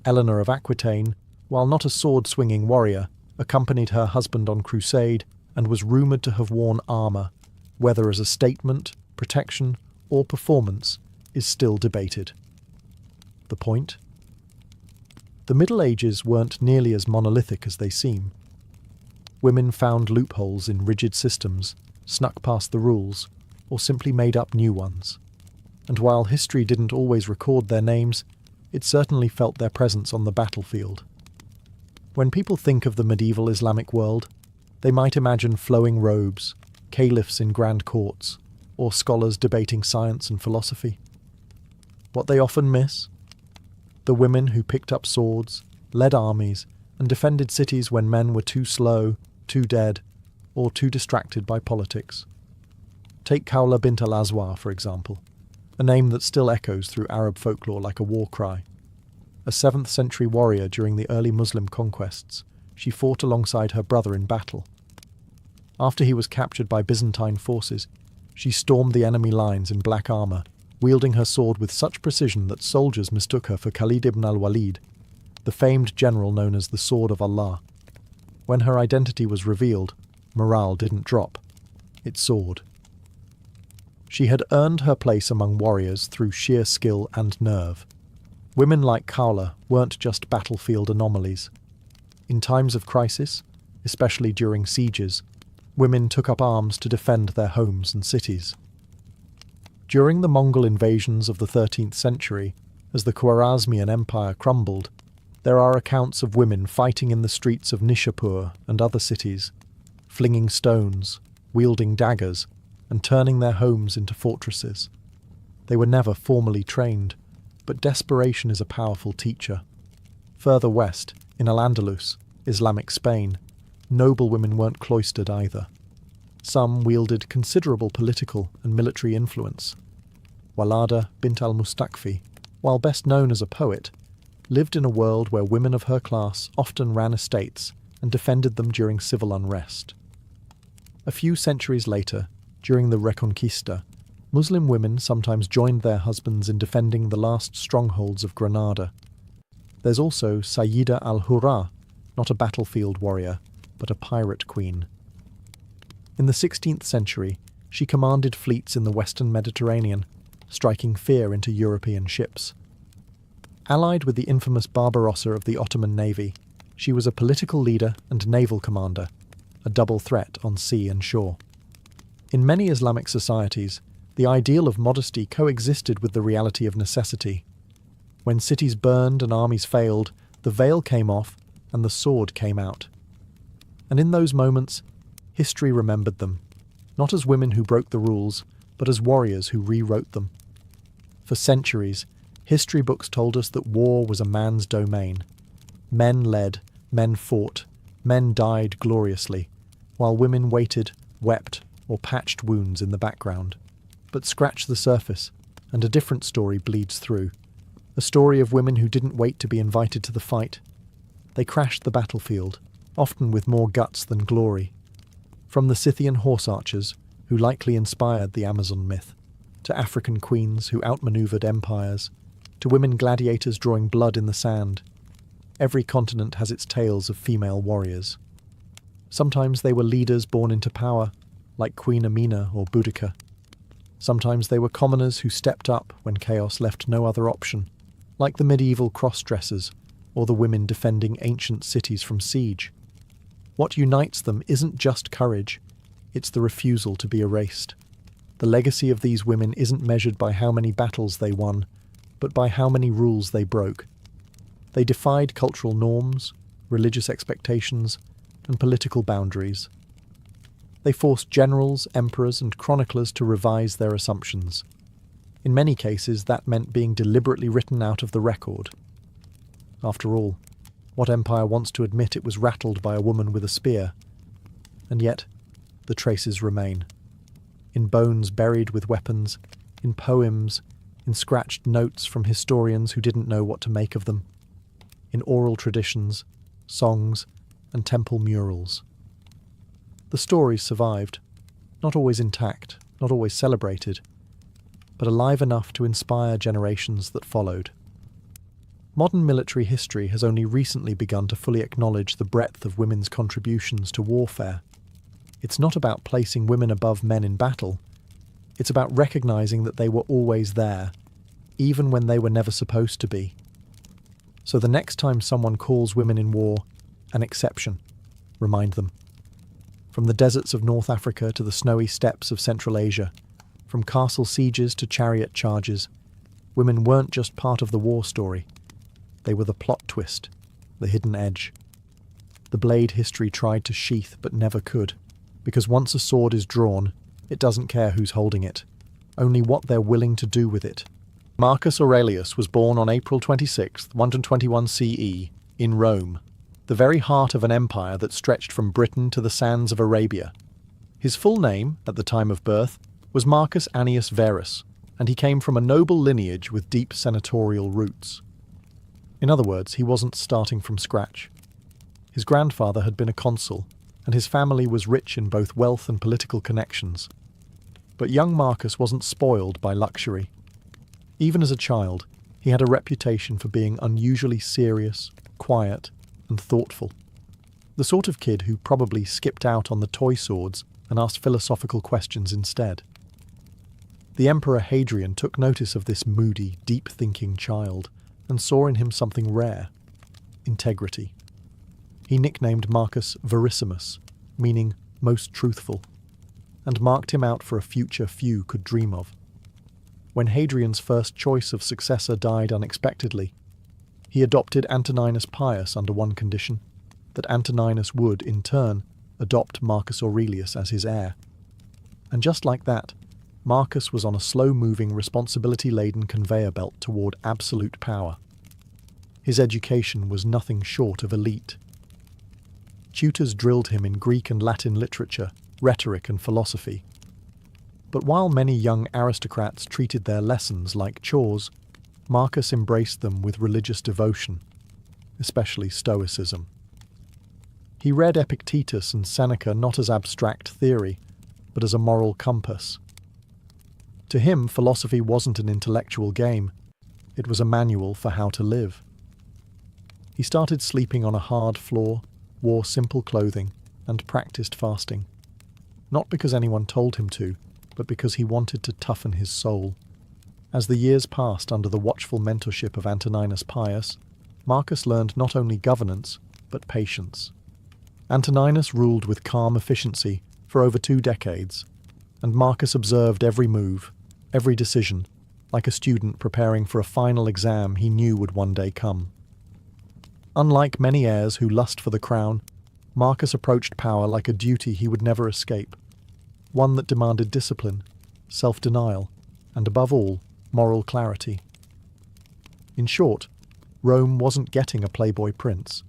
Eleanor of Aquitaine, while not a sword-swinging warrior, accompanied her husband on crusade and was rumoured to have worn armour, whether as a statement, protection, or performance, is still debated. The point? The Middle Ages weren't nearly as monolithic as they seem. Women found loopholes in rigid systems, snuck past the rules, or simply made up new ones. And while history didn't always record their names, it certainly felt their presence on the battlefield. When people think of the medieval Islamic world, they might imagine flowing robes, caliphs in grand courts, or scholars debating science and philosophy. What they often miss? The women who picked up swords, led armies, and defended cities when men were too slow, too dead, or too distracted by politics. Take Khawla bint al-Azwar, for example, a name that still echoes through Arab folklore like a war cry. A 7th century warrior during the early Muslim conquests, she fought alongside her brother in battle. After he was captured by Byzantine forces, she stormed the enemy lines in black armour, wielding her sword with such precision that soldiers mistook her for Khalid ibn al-Walid, the famed general known as the Sword of Allah. When her identity was revealed, morale didn't drop. It soared. She had earned her place among warriors through sheer skill and nerve. Women like Khawla weren't just battlefield anomalies. In times of crisis, especially during sieges, women took up arms to defend their homes and cities. During the Mongol invasions of the 13th century, as the Khwarezmian Empire crumbled, there are accounts of women fighting in the streets of Nishapur and other cities, flinging stones, wielding daggers, and turning their homes into fortresses. They were never formally trained, but desperation is a powerful teacher. Further west, in Al-Andalus, Islamic Spain, noble women weren't cloistered either. Some wielded considerable political and military influence. Walada bint al-Mustakfi, while best known as a poet, lived in a world where women of her class often ran estates and defended them during civil unrest. A few centuries later, during the Reconquista, Muslim women sometimes joined their husbands in defending the last strongholds of Granada. There's also Sayyida al-Hurra, not a battlefield warrior, but a pirate queen. In the 16th century, she commanded fleets in the western Mediterranean, striking fear into European ships. Allied with the infamous Barbarossa of the Ottoman navy, she was a political leader and naval commander, a double threat on sea and shore. In many Islamic societies, the ideal of modesty coexisted with the reality of necessity. When cities burned and armies failed, the veil came off and the sword came out. And in those moments, history remembered them, not as women who broke the rules, but as warriors who rewrote them. For centuries, history books told us that war was a man's domain. Men led, men fought, men died gloriously, while women waited, wept, or patched wounds in the background. But scratch the surface, and a different story bleeds through. A story of women who didn't wait to be invited to the fight. They crashed the battlefield, often with more guts than glory. From the Scythian horse archers, who likely inspired the Amazon myth, to African queens who outmaneuvered empires, to women gladiators drawing blood in the sand. Every continent has its tales of female warriors. Sometimes they were leaders born into power, like Queen Amina or Boudica. Sometimes they were commoners who stepped up when chaos left no other option, like the medieval cross-dressers or the women defending ancient cities from siege. What unites them isn't just courage, it's the refusal to be erased. The legacy of these women isn't measured by how many battles they won, but by how many rules they broke. They defied cultural norms, religious expectations, and political boundaries. They forced generals, emperors, and chroniclers to revise their assumptions. In many cases, that meant being deliberately written out of the record. After all, what empire wants to admit it was rattled by a woman with a spear? And yet, the traces remain. In bones buried with weapons, in poems, in scratched notes from historians who didn't know what to make of them, in oral traditions, songs, and temple murals. The stories survived, not always intact, not always celebrated, but alive enough to inspire generations that followed. Modern military history has only recently begun to fully acknowledge the breadth of women's contributions to warfare. It's not about placing women above men in battle. It's about recognizing that they were always there, even when they were never supposed to be. So the next time someone calls women in war an exception, remind them. From the deserts of North Africa to the snowy steppes of Central Asia, from castle sieges to chariot charges, women weren't just part of the war story. They were the plot twist, the hidden edge. The blade history tried to sheath but never could, because once a sword is drawn, it doesn't care who's holding it, only what they're willing to do with it. Marcus Aurelius was born on April 26, 121 CE, in Rome, the very heart of an empire that stretched from Britain to the sands of Arabia. His full name, at the time of birth, was Marcus Annius Verus, and he came from a noble lineage with deep senatorial roots. In other words, he wasn't starting from scratch. His grandfather had been a consul, and his family was rich in both wealth and political connections. But young Marcus wasn't spoiled by luxury. Even as a child, he had a reputation for being unusually serious, quiet, and thoughtful. The sort of kid who probably skipped out on the toy swords and asked philosophical questions instead. The Emperor Hadrian took notice of this moody, deep-thinking child and saw in him something rare: integrity. He nicknamed Marcus Verissimus, meaning most truthful, and marked him out for a future few could dream of. When Hadrian's first choice of successor died unexpectedly, he adopted Antoninus Pius under one condition: that Antoninus would, in turn, adopt Marcus Aurelius as his heir. And just like that, Marcus was on a slow-moving, responsibility-laden conveyor belt toward absolute power. His education was nothing short of elite. Tutors drilled him in Greek and Latin literature, rhetoric and philosophy. But while many young aristocrats treated their lessons like chores, Marcus embraced them with religious devotion, especially Stoicism. He read Epictetus and Seneca not as abstract theory, but as a moral compass. To him, philosophy wasn't an intellectual game, it was a manual for how to live. He started sleeping on a hard floor, wore simple clothing, and practiced fasting. Not because anyone told him to, but because he wanted to toughen his soul. As the years passed under the watchful mentorship of Antoninus Pius, Marcus learned not only governance, but patience. Antoninus ruled with calm efficiency for over 2 decades, and Marcus observed every move, every decision, like a student preparing for a final exam he knew would one day come. Unlike many heirs who lust for the crown, Marcus approached power like a duty he would never escape, one that demanded discipline, self-denial, and above all, moral clarity. In short, Rome wasn't getting a playboy prince.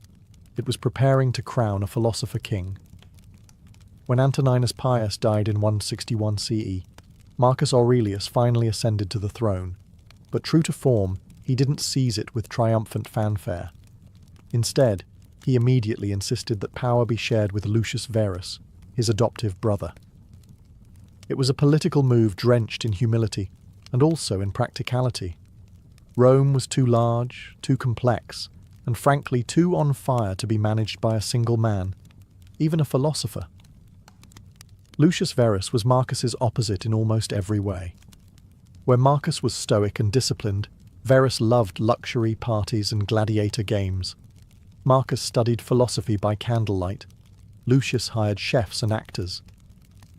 It was preparing to crown a philosopher king. When Antoninus Pius died in 161 CE, Marcus Aurelius finally ascended to the throne, but true to form, he didn't seize it with triumphant fanfare. Instead, he immediately insisted that power be shared with Lucius Verus, his adoptive brother. It was a political move drenched in humility, and also in practicality. Rome was too large, too complex, and frankly too on fire to be managed by a single man, even a philosopher. Lucius Verus was Marcus's opposite in almost every way. Where Marcus was stoic and disciplined, Verus loved luxury parties and gladiator games. Marcus studied philosophy by candlelight. Lucius hired chefs and actors.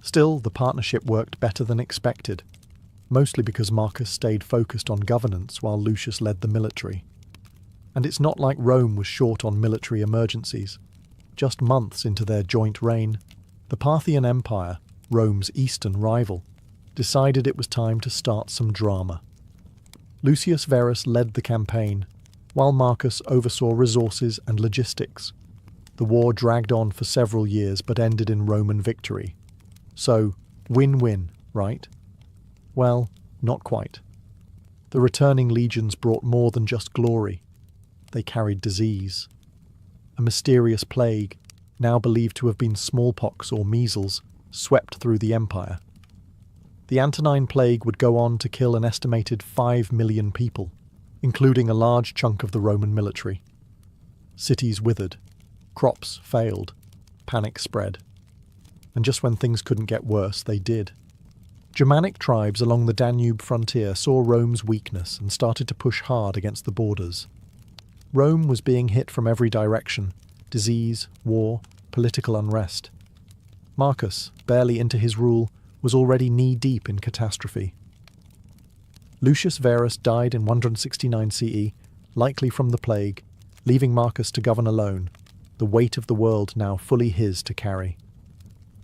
Still, the partnership worked better than expected, mostly because Marcus stayed focused on governance while Lucius led the military. And it's not like Rome was short on military emergencies. Just months into their joint reign, the Parthian Empire, Rome's eastern rival, decided it was time to start some drama. Lucius Verus led the campaign, while Marcus oversaw resources and logistics. The war dragged on for several years but ended in Roman victory. So, win-win, right? Well, not quite. The returning legions brought more than just glory. They carried disease. A mysterious plague, now believed to have been smallpox or measles, swept through the empire. The Antonine Plague would go on to kill an estimated 5 million people, including a large chunk of the Roman military. Cities withered, crops failed, panic spread. And just when things couldn't get worse, they did. Germanic tribes along the Danube frontier saw Rome's weakness and started to push hard against the borders. Rome was being hit from every direction: disease, war, political unrest. Marcus, barely into his rule, was already knee-deep in catastrophe. Lucius Verus died in 169 CE, likely from the plague, leaving Marcus to govern alone, the weight of the world now fully his to carry.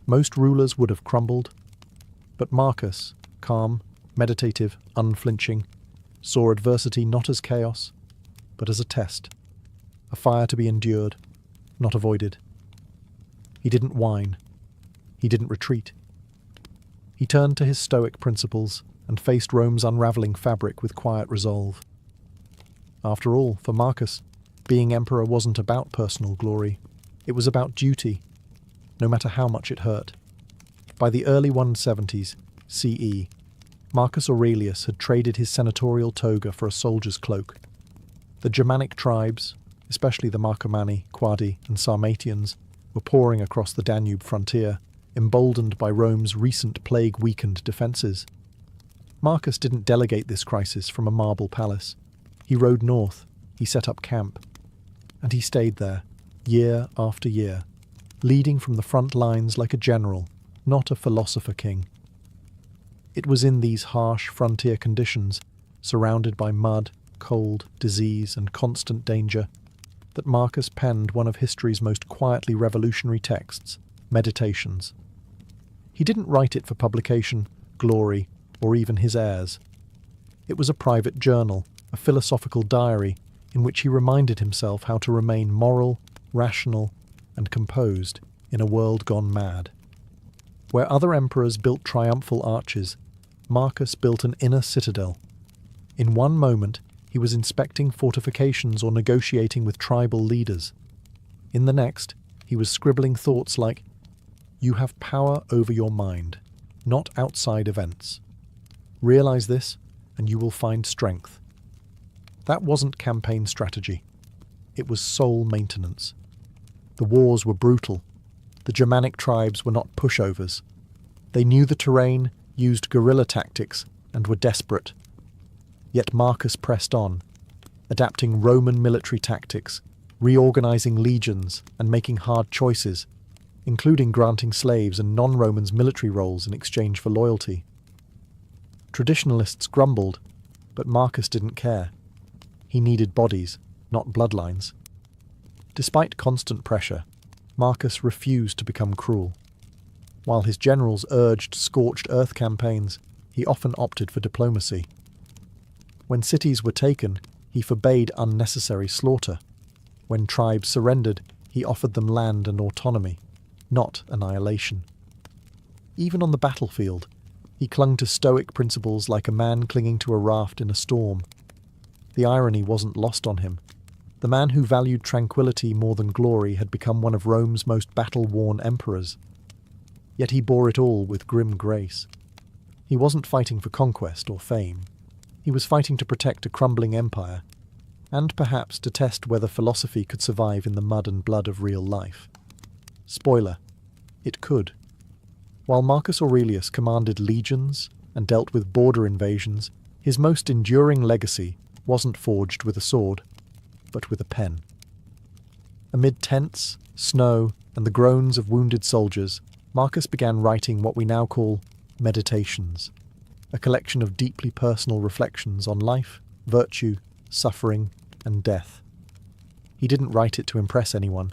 Most rulers would have crumbled, but Marcus, calm, meditative, unflinching, saw adversity not as chaos, but as a test, a fire to be endured, not avoided. He didn't whine. He didn't retreat. He turned to his Stoic principles and faced Rome's unravelling fabric with quiet resolve. After all, for Marcus, being emperor wasn't about personal glory. It was about duty, no matter how much it hurt. By the early 170s CE, Marcus Aurelius had traded his senatorial toga for a soldier's cloak. The Germanic tribes, especially the Marcomanni, Quadi, and Sarmatians, were pouring across the Danube frontier, emboldened by Rome's recent plague-weakened defences. Marcus didn't delegate this crisis from a marble palace. He rode north, he set up camp, and he stayed there, year after year, leading from the front lines like a general, not a philosopher king. It was in these harsh frontier conditions, surrounded by mud, cold, disease, and constant danger, that Marcus penned one of history's most quietly revolutionary texts, Meditations. He didn't write it for publication, glory, or even his heirs. It was a private journal, a philosophical diary, in which he reminded himself how to remain moral, rational, and composed in a world gone mad. Where other emperors built triumphal arches, Marcus built an inner citadel. In one moment, he was inspecting fortifications or negotiating with tribal leaders. In the next, he was scribbling thoughts like, "You have power over your mind, not outside events. Realize this, and you will find strength." That wasn't campaign strategy. It was soul maintenance. The wars were brutal. The Germanic tribes were not pushovers. They knew the terrain, used guerrilla tactics, and were desperate. Yet Marcus pressed on, adapting Roman military tactics, reorganizing legions, and making hard choices, including granting slaves and non-Romans military roles in exchange for loyalty. Traditionalists grumbled, but Marcus didn't care. He needed bodies, not bloodlines. Despite constant pressure, Marcus refused to become cruel. While his generals urged scorched earth campaigns, he often opted for diplomacy. When cities were taken, he forbade unnecessary slaughter. When tribes surrendered, he offered them land and autonomy, not annihilation. Even on the battlefield, he clung to Stoic principles like a man clinging to a raft in a storm. The irony wasn't lost on him. The man who valued tranquility more than glory had become one of Rome's most battle-worn emperors. Yet he bore it all with grim grace. He wasn't fighting for conquest or fame. He was fighting to protect a crumbling empire, and perhaps to test whether philosophy could survive in the mud and blood of real life. Spoiler: it could. While Marcus Aurelius commanded legions and dealt with border invasions, his most enduring legacy wasn't forged with a sword, but with a pen. Amid tents, snow, and the groans of wounded soldiers, Marcus began writing what we now call Meditations, a collection of deeply personal reflections on life, virtue, suffering, and death. He didn't write it to impress anyone.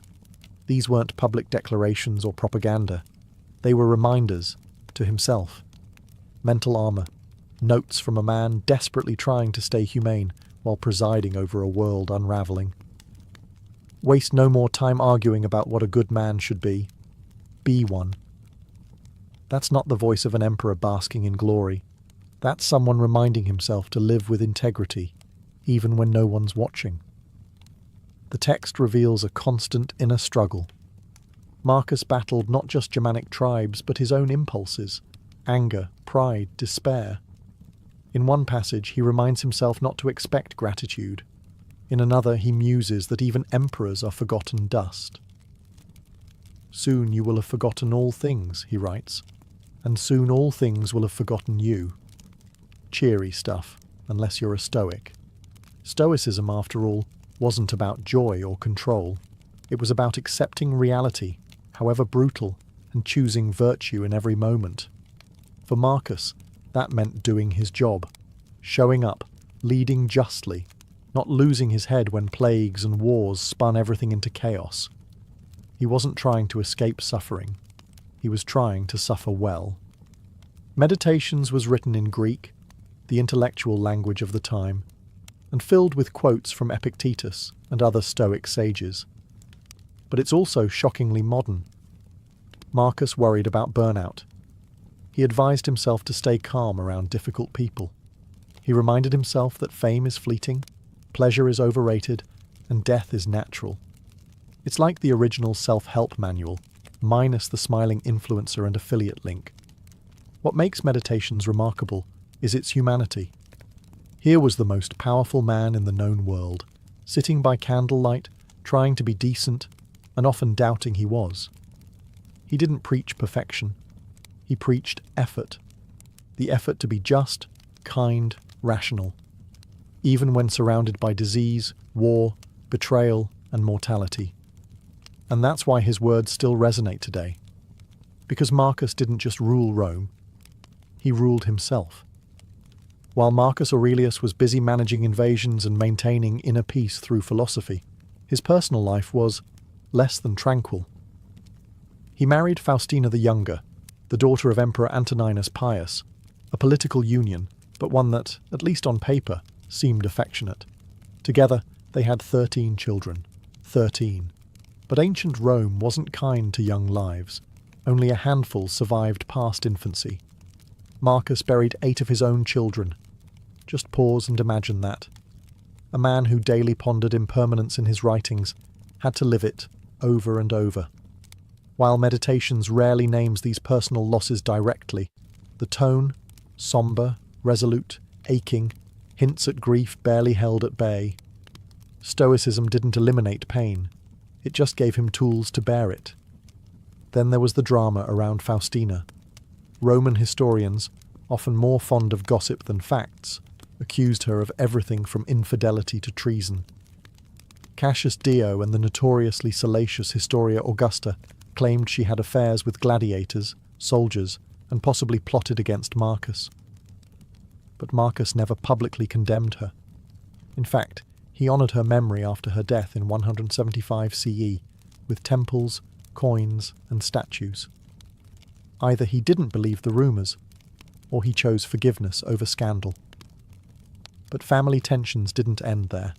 These weren't public declarations or propaganda. They were reminders, to himself. Mental armor. Notes from a man desperately trying to stay humane while presiding over a world unraveling. Waste no more time arguing about what a good man should be. Be one. That's not the voice of an emperor basking in glory. That's someone reminding himself to live with integrity, even when no one's watching. The text reveals a constant inner struggle. Marcus battled not just Germanic tribes, but his own impulses, anger, pride, despair. In one passage, he reminds himself not to expect gratitude. In another, he muses that even emperors are forgotten dust. Soon you will have forgotten all things, he writes, and soon all things will have forgotten you. Cheery stuff, unless you're a Stoic. Stoicism, after all, wasn't about joy or control. It was about accepting reality, however brutal, and choosing virtue in every moment. For Marcus, that meant doing his job, showing up, leading justly, not losing his head when plagues and wars spun everything into chaos. He wasn't trying to escape suffering. He was trying to suffer well. Meditations was written in Greek, the intellectual language of the time, and filled with quotes from Epictetus and other Stoic sages. But it's also shockingly modern. Marcus worried about burnout. He advised himself to stay calm around difficult people. He reminded himself that fame is fleeting, pleasure is overrated, and death is natural. It's like the original self-help manual, minus the smiling influencer and affiliate link. What makes Meditations remarkable is its humanity. Here was the most powerful man in the known world, sitting by candlelight, trying to be decent, and often doubting he was. He didn't preach perfection. He preached effort. The effort to be just, kind, rational, even when surrounded by disease, war, betrayal, and mortality. And that's why his words still resonate today. Because Marcus didn't just rule Rome, he ruled himself. While Marcus Aurelius was busy managing invasions and maintaining inner peace through philosophy, his personal life was less than tranquil. He married Faustina the Younger, the daughter of Emperor Antoninus Pius, a political union, but one that, at least on paper, seemed affectionate. Together, they had 13 children. 13. But ancient Rome wasn't kind to young lives. Only a handful survived past infancy. Marcus buried 8 of his own children. Just pause and imagine that. A man who daily pondered impermanence in his writings had to live it over and over. While Meditations rarely names these personal losses directly, the tone, sombre, resolute, aching, hints at grief barely held at bay. Stoicism didn't eliminate pain. It just gave him tools to bear it. Then there was the drama around Faustina. Roman historians, often more fond of gossip than facts, accused her of everything from infidelity to treason. Cassius Dio and the notoriously salacious Historia Augusta claimed she had affairs with gladiators, soldiers, and possibly plotted against Marcus. But Marcus never publicly condemned her. In fact, he honoured her memory after her death in 175 CE, with temples, coins, and statues. Either he didn't believe the rumours, or he chose forgiveness over scandal. But family tensions didn't end there.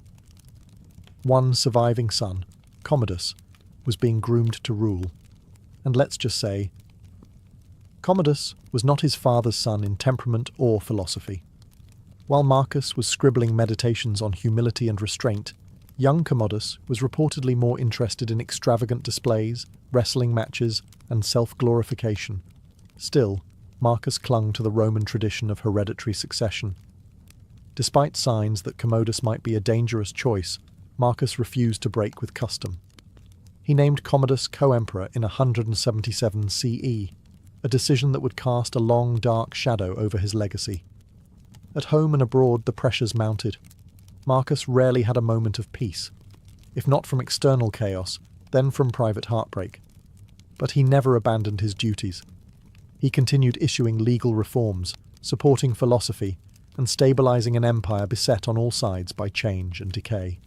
One surviving son, Commodus, was being groomed to rule. And let's just say, Commodus was not his father's son in temperament or philosophy. While Marcus was scribbling meditations on humility and restraint, young Commodus was reportedly more interested in extravagant displays, wrestling matches, and self-glorification. Still, Marcus clung to the Roman tradition of hereditary succession. Despite signs that Commodus might be a dangerous choice, Marcus refused to break with custom. He named Commodus co-emperor in 177 CE, a decision that would cast a long, dark shadow over his legacy. At home and abroad, the pressures mounted. Marcus rarely had a moment of peace, if not from external chaos, then from private heartbreak. But he never abandoned his duties. He continued issuing legal reforms, supporting philosophy, and stabilizing an empire beset on all sides by change and decay.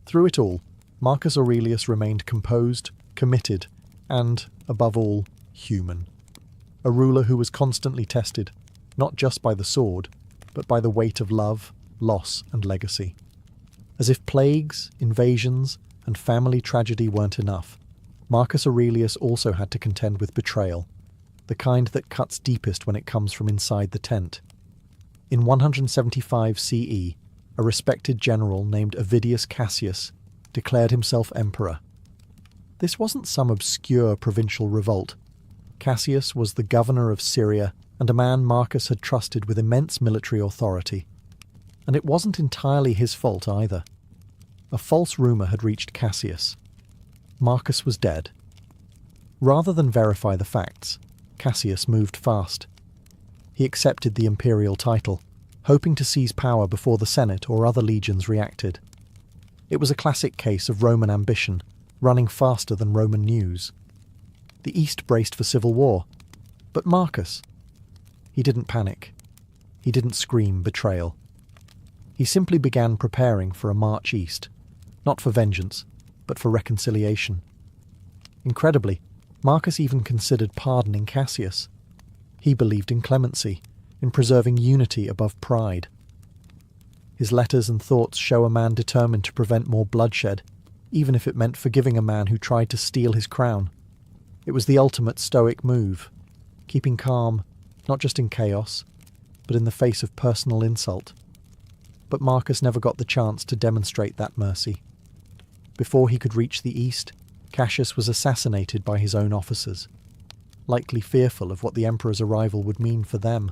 Through it all, Marcus Aurelius remained composed, committed, and, above all, human. A ruler who was constantly tested, not just by the sword, but by the weight of love, loss, and legacy. As if plagues, invasions, and family tragedy weren't enough, Marcus Aurelius also had to contend with betrayal, the kind that cuts deepest when it comes from inside the tent. In 175 CE, a respected general named Avidius Cassius declared himself emperor. This wasn't some obscure provincial revolt. Cassius was the governor of Syria and a man Marcus had trusted with immense military authority. And it wasn't entirely his fault either. A false rumour had reached Cassius. Marcus was dead. Rather than verify the facts, Cassius moved fast. He accepted the imperial title, hoping to seize power before the Senate or other legions reacted. It was a classic case of Roman ambition, running faster than Roman news. The East braced for civil war. But Marcus, he didn't panic. He didn't scream betrayal. He simply began preparing for a march east, not for vengeance, but for reconciliation. Incredibly, Marcus even considered pardoning Cassius. He believed in clemency, in preserving unity above pride. His letters and thoughts show a man determined to prevent more bloodshed, even if it meant forgiving a man who tried to steal his crown. It was the ultimate stoic move, keeping calm, not just in chaos, but in the face of personal insult. But Marcus never got the chance to demonstrate that mercy. Before he could reach the east, Cassius was assassinated by his own officers, likely fearful of what the emperor's arrival would mean for them.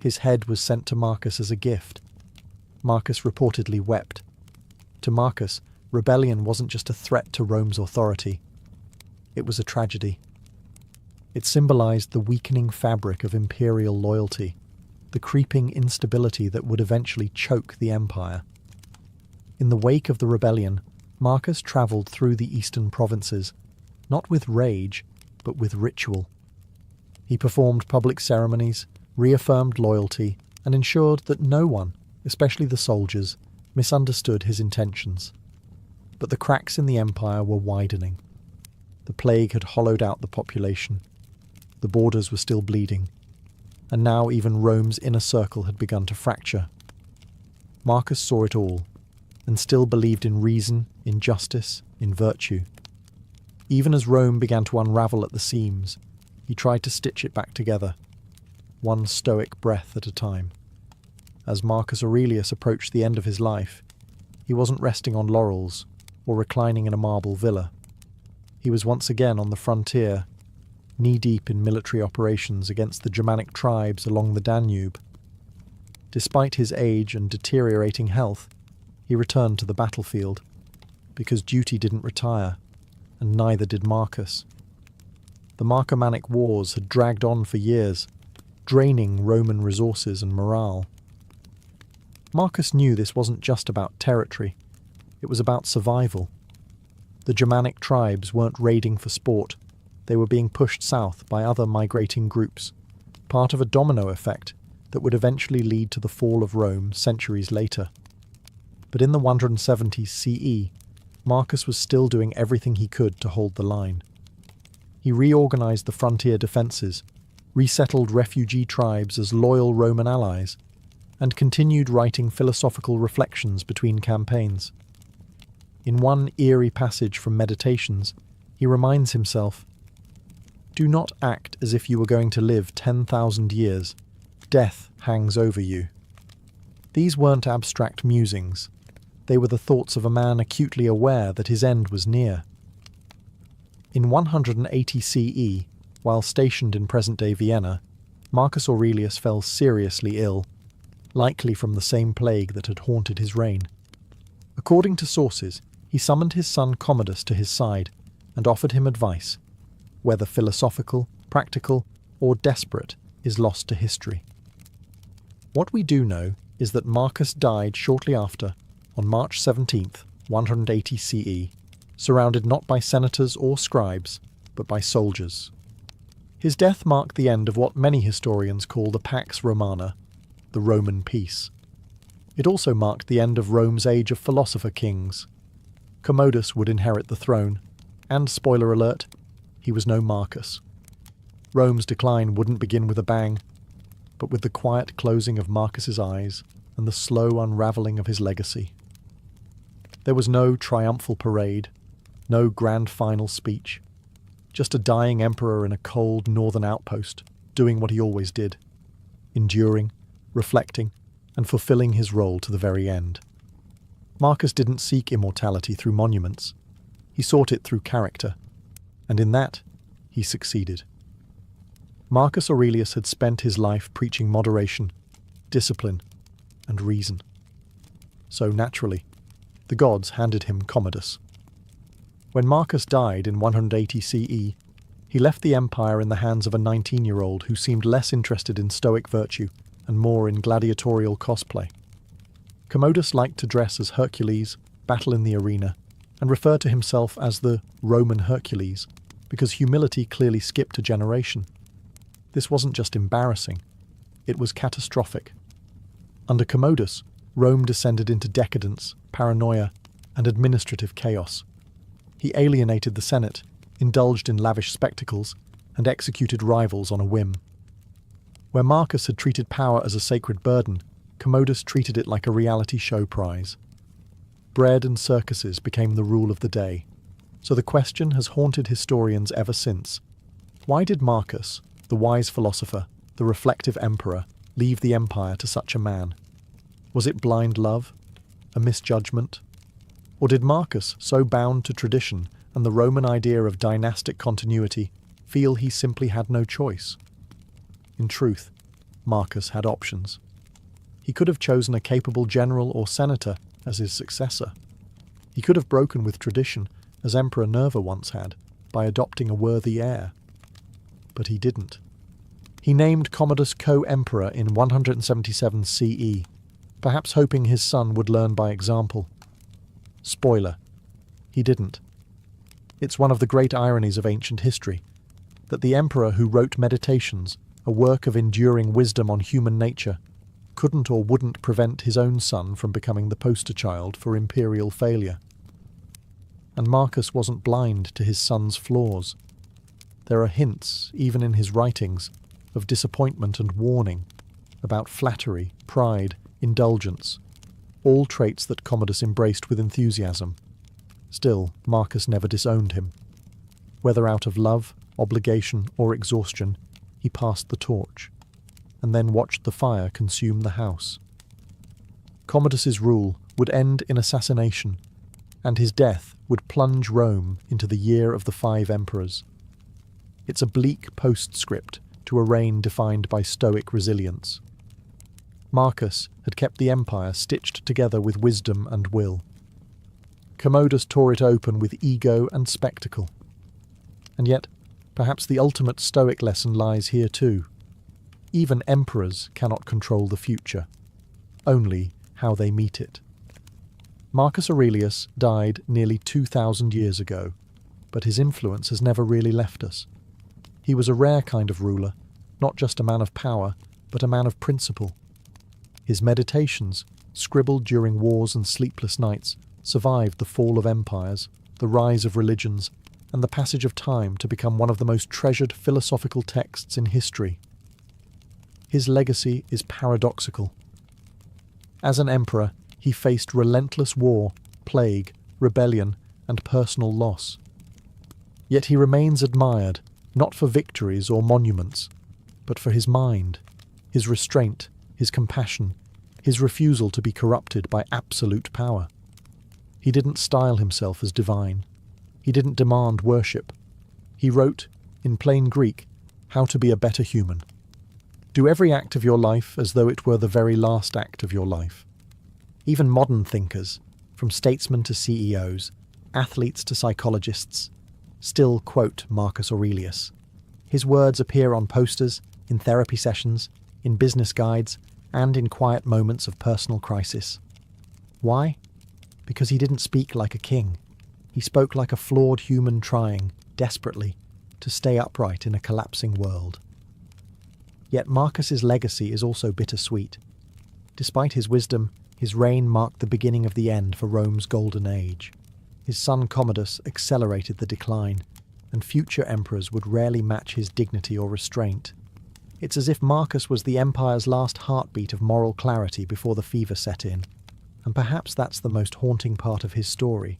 His head was sent to Marcus as a gift. Marcus reportedly wept. To Marcus, rebellion wasn't just a threat to Rome's authority. It was a tragedy. It symbolized the weakening fabric of imperial loyalty, the creeping instability that would eventually choke the empire. In the wake of the rebellion, Marcus travelled through the eastern provinces, not with rage, but with ritual. He performed public ceremonies, reaffirmed loyalty, and ensured that no one, especially the soldiers, misunderstood his intentions. But the cracks in the empire were widening. The plague had hollowed out the population. The borders were still bleeding. And now even Rome's inner circle had begun to fracture. Marcus saw it all, and still believed in reason, in justice, in virtue. Even as Rome began to unravel at the seams, he tried to stitch it back together, one stoic breath at a time. As Marcus Aurelius approached the end of his life, he wasn't resting on laurels or reclining in a marble villa. He was once again on the frontier, knee-deep in military operations against the Germanic tribes along the Danube. Despite his age and deteriorating health, he returned to the battlefield, because duty didn't retire, and neither did Marcus. The Marcomannic Wars had dragged on for years, draining Roman resources and morale. Marcus knew this wasn't just about territory, it was about survival. The Germanic tribes weren't raiding for sport, they were being pushed south by other migrating groups, part of a domino effect that would eventually lead to the fall of Rome centuries later. But in the 170s CE, Marcus was still doing everything he could to hold the line. He reorganized the frontier defenses, resettled refugee tribes as loyal Roman allies, and continued writing philosophical reflections between campaigns. In one eerie passage from Meditations, he reminds himself, "Do not act as if you were going to live 10,000 years. Death hangs over you." These weren't abstract musings. They were the thoughts of a man acutely aware that his end was near. In 180 CE, while stationed in present-day Vienna, Marcus Aurelius fell seriously ill, likely from the same plague that had haunted his reign. According to sources, he summoned his son Commodus to his side and offered him advice. Whether philosophical, practical, or desperate is lost to history. What we do know is that Marcus died shortly after, on March 17th, 180 CE, surrounded not by senators or scribes, but by soldiers. His death marked the end of what many historians call the Pax Romana, the Roman peace. It also marked the end of Rome's age of philosopher kings, Commodus would inherit the throne, and, spoiler alert, he was no Marcus. Rome's decline wouldn't begin with a bang, but with the quiet closing of Marcus's eyes and the slow unravelling of his legacy. There was no triumphal parade, no grand final speech, just a dying emperor in a cold northern outpost, doing what he always did, enduring, reflecting, and fulfilling his role to the very end. Marcus didn't seek immortality through monuments. He sought it through character, and in that, he succeeded. Marcus Aurelius had spent his life preaching moderation, discipline, and reason. So naturally, the gods handed him Commodus. When Marcus died in 180 CE, he left the empire in the hands of a 19-year-old who seemed less interested in stoic virtue and more in gladiatorial cosplay. Commodus liked to dress as Hercules, battle in the arena, and refer to himself as the Roman Hercules, because humility clearly skipped a generation. This wasn't just embarrassing, it was catastrophic. Under Commodus, Rome descended into decadence, paranoia, and administrative chaos. He alienated the Senate, indulged in lavish spectacles, and executed rivals on a whim. Where Marcus had treated power as a sacred burden, Commodus treated it like a reality show prize. Bread and circuses became the rule of the day, so the question has haunted historians ever since. Why did Marcus, the wise philosopher, the reflective emperor, leave the empire to such a man? Was it blind love? A misjudgment? Or did Marcus, so bound to tradition and the Roman idea of dynastic continuity, feel he simply had no choice? In truth, Marcus had options. He could have chosen a capable general or senator as his successor. He could have broken with tradition, as Emperor Nerva once had, by adopting a worthy heir. But he didn't. He named Commodus co-emperor in 177 CE, perhaps hoping his son would learn by example. Spoiler: he didn't. It's one of the great ironies of ancient history, that the emperor who wrote Meditations, a work of enduring wisdom on human nature, couldn't or wouldn't prevent his own son from becoming the poster child for imperial failure. And Marcus wasn't blind to his son's flaws. There are hints, even in his writings, of disappointment and warning, about flattery, pride, indulgence, all traits that Commodus embraced with enthusiasm. Still, Marcus never disowned him. Whether out of love, obligation, or exhaustion, he passed the torch, and then watched the fire consume the house. Commodus's rule would end in assassination, and his death would plunge Rome into the year of the 5 emperors. It's a bleak postscript to a reign defined by stoic resilience. Marcus had kept the empire stitched together with wisdom and will. Commodus tore it open with ego and spectacle. And yet, perhaps the ultimate stoic lesson lies here too. Even emperors cannot control the future, only how they meet it. Marcus Aurelius died nearly 2,000 years ago, but his influence has never really left us. He was a rare kind of ruler, not just a man of power, but a man of principle. His meditations, scribbled during wars and sleepless nights, survived the fall of empires, the rise of religions, and the passage of time to become one of the most treasured philosophical texts in history. His legacy is paradoxical. As an emperor, he faced relentless war, plague, rebellion, and personal loss. Yet he remains admired, not for victories or monuments, but for his mind, his restraint, his compassion, his refusal to be corrupted by absolute power. He didn't style himself as divine. He didn't demand worship. He wrote, in plain Greek, how to be a better human. Do every act of your life as though it were the very last act of your life. Even modern thinkers, from statesmen to CEOs, athletes to psychologists, still quote Marcus Aurelius. His words appear on posters, in therapy sessions, in business guides, and in quiet moments of personal crisis. Why? Because he didn't speak like a king. He spoke like a flawed human trying, desperately, to stay upright in a collapsing world. Yet Marcus's legacy is also bittersweet. Despite his wisdom, his reign marked the beginning of the end for Rome's golden age. His son Commodus accelerated the decline, and future emperors would rarely match his dignity or restraint. It's as if Marcus was the empire's last heartbeat of moral clarity before the fever set in. And perhaps that's the most haunting part of his story,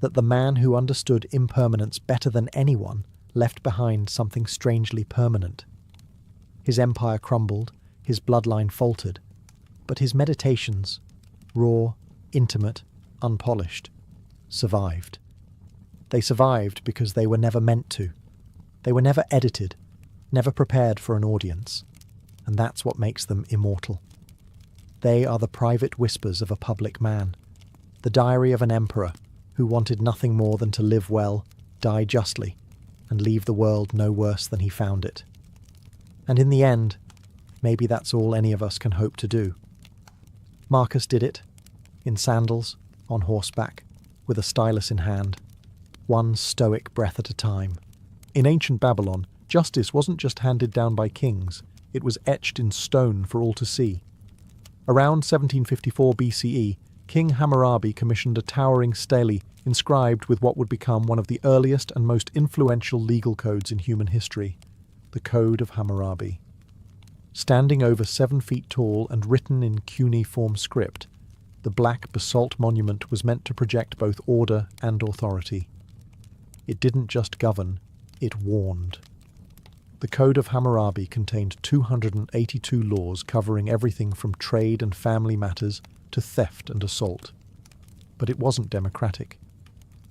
that the man who understood impermanence better than anyone left behind something strangely permanent. His empire crumbled, his bloodline faltered, but his meditations, raw, intimate, unpolished, survived. They survived because they were never meant to. They were never edited, never prepared for an audience, and that's what makes them immortal. They are the private whispers of a public man, the diary of an emperor who wanted nothing more than to live well, die justly, and leave the world no worse than he found it. And in the end, maybe that's all any of us can hope to do. Marcus did it, in sandals, on horseback, with a stylus in hand, one stoic breath at a time. In ancient Babylon, justice wasn't just handed down by kings, it was etched in stone for all to see. Around 1754 BCE, King Hammurabi commissioned a towering stele inscribed with what would become one of the earliest and most influential legal codes in human history, the Code of Hammurabi. Standing over 7 feet tall and written in cuneiform script, the black basalt monument was meant to project both order and authority. It didn't just govern, it warned. The Code of Hammurabi contained 282 laws covering everything from trade and family matters to theft and assault. But it wasn't democratic.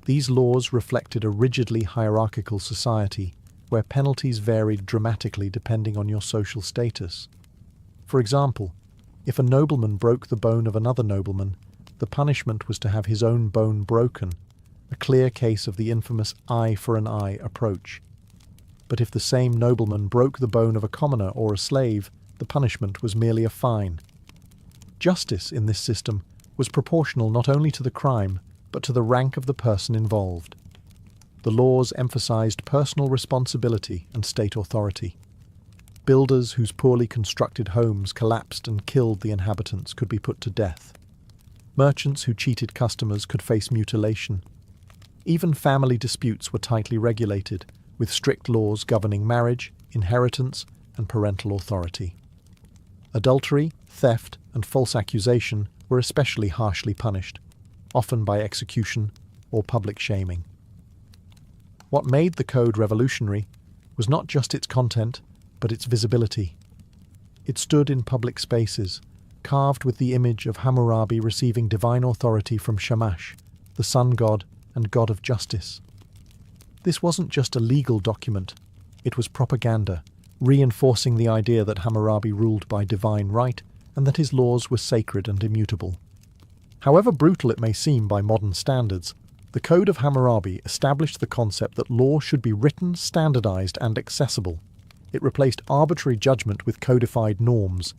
These laws reflected a rigidly hierarchical society where penalties varied dramatically depending on your social status. For example, if a nobleman broke the bone of another nobleman, the punishment was to have his own bone broken, a clear case of the infamous eye for an eye approach. But if the same nobleman broke the bone of a commoner or a slave, the punishment was merely a fine. Justice in this system was proportional not only to the crime, but to the rank of the person involved. The laws emphasized personal responsibility and state authority. Builders whose poorly constructed homes collapsed and killed the inhabitants could be put to death. Merchants who cheated customers could face mutilation. Even family disputes were tightly regulated, with strict laws governing marriage, inheritance, and parental authority. Adultery, theft, and false accusation were especially harshly punished, often by execution or public shaming. What made the code revolutionary was not just its content, but its visibility. It stood in public spaces, carved with the image of Hammurabi receiving divine authority from Shamash, the sun god and god of justice. This wasn't just a legal document, it was propaganda, reinforcing the idea that Hammurabi ruled by divine right and that his laws were sacred and immutable. However brutal it may seem by modern standards, the Code of Hammurabi established the concept that law should be written, standardized, and accessible. It replaced arbitrary judgment with codified norms.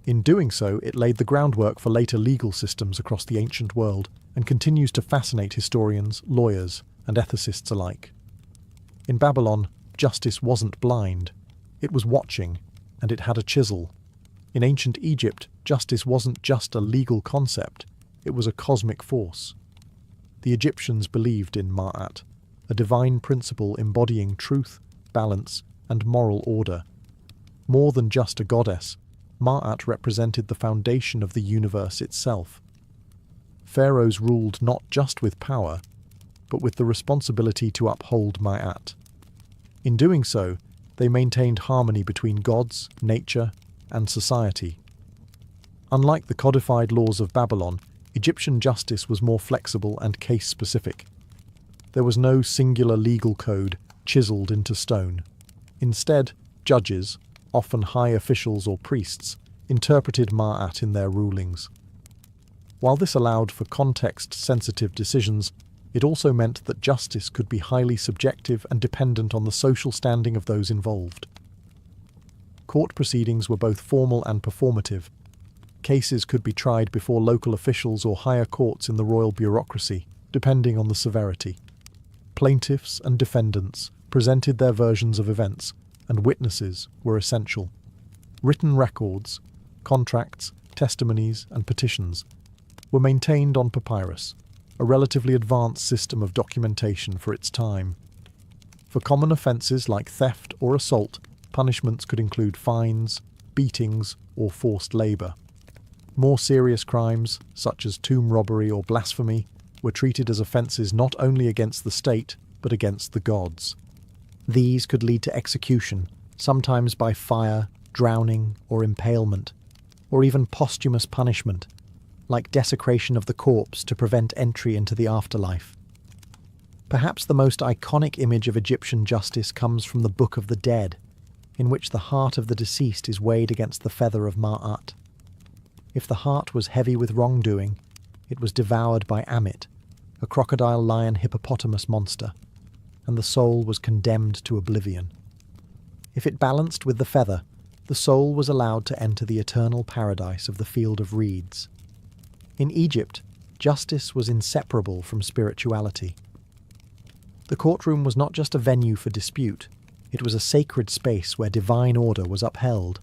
In doing so, it laid the groundwork for later legal systems across the ancient world and continues to fascinate historians, lawyers, and ethicists alike. In Babylon, justice wasn't blind. It was watching, and it had a chisel. In ancient Egypt, justice wasn't just a legal concept, it was a cosmic force. The Egyptians believed in Ma'at, a divine principle embodying truth, balance, and moral order. More than just a goddess, Ma'at represented the foundation of the universe itself. Pharaohs ruled not just with power, but with the responsibility to uphold Ma'at. In doing so, they maintained harmony between gods, nature, and society. Unlike the codified laws of Babylon, Egyptian justice was more flexible and case-specific. There was no singular legal code chiseled into stone. Instead, judges, often high officials or priests, interpreted Ma'at in their rulings. While this allowed for context-sensitive decisions, it also meant that justice could be highly subjective and dependent on the social standing of those involved. Court proceedings were both formal and performative. Cases could be tried before local officials or higher courts in the royal bureaucracy, depending on the severity. Plaintiffs and defendants presented their versions of events, and witnesses were essential. Written records, contracts, testimonies, and petitions were maintained on papyrus, a relatively advanced system of documentation for its time. For common offences like theft or assault, punishments could include fines, beatings, or forced labour. More serious crimes, such as tomb robbery or blasphemy, were treated as offences not only against the state, but against the gods. These could lead to execution, sometimes by fire, drowning, or impalement, or even posthumous punishment, like desecration of the corpse to prevent entry into the afterlife. Perhaps the most iconic image of Egyptian justice comes from the Book of the Dead, in which the heart of the deceased is weighed against the feather of Ma'at. If the heart was heavy with wrongdoing, it was devoured by Amit, a crocodile lion hippopotamus monster, and the soul was condemned to oblivion. If it balanced with the feather, the soul was allowed to enter the eternal paradise of the field of reeds. In Egypt, justice was inseparable from spirituality. The courtroom was not just a venue for dispute, it was a sacred space where divine order was upheld.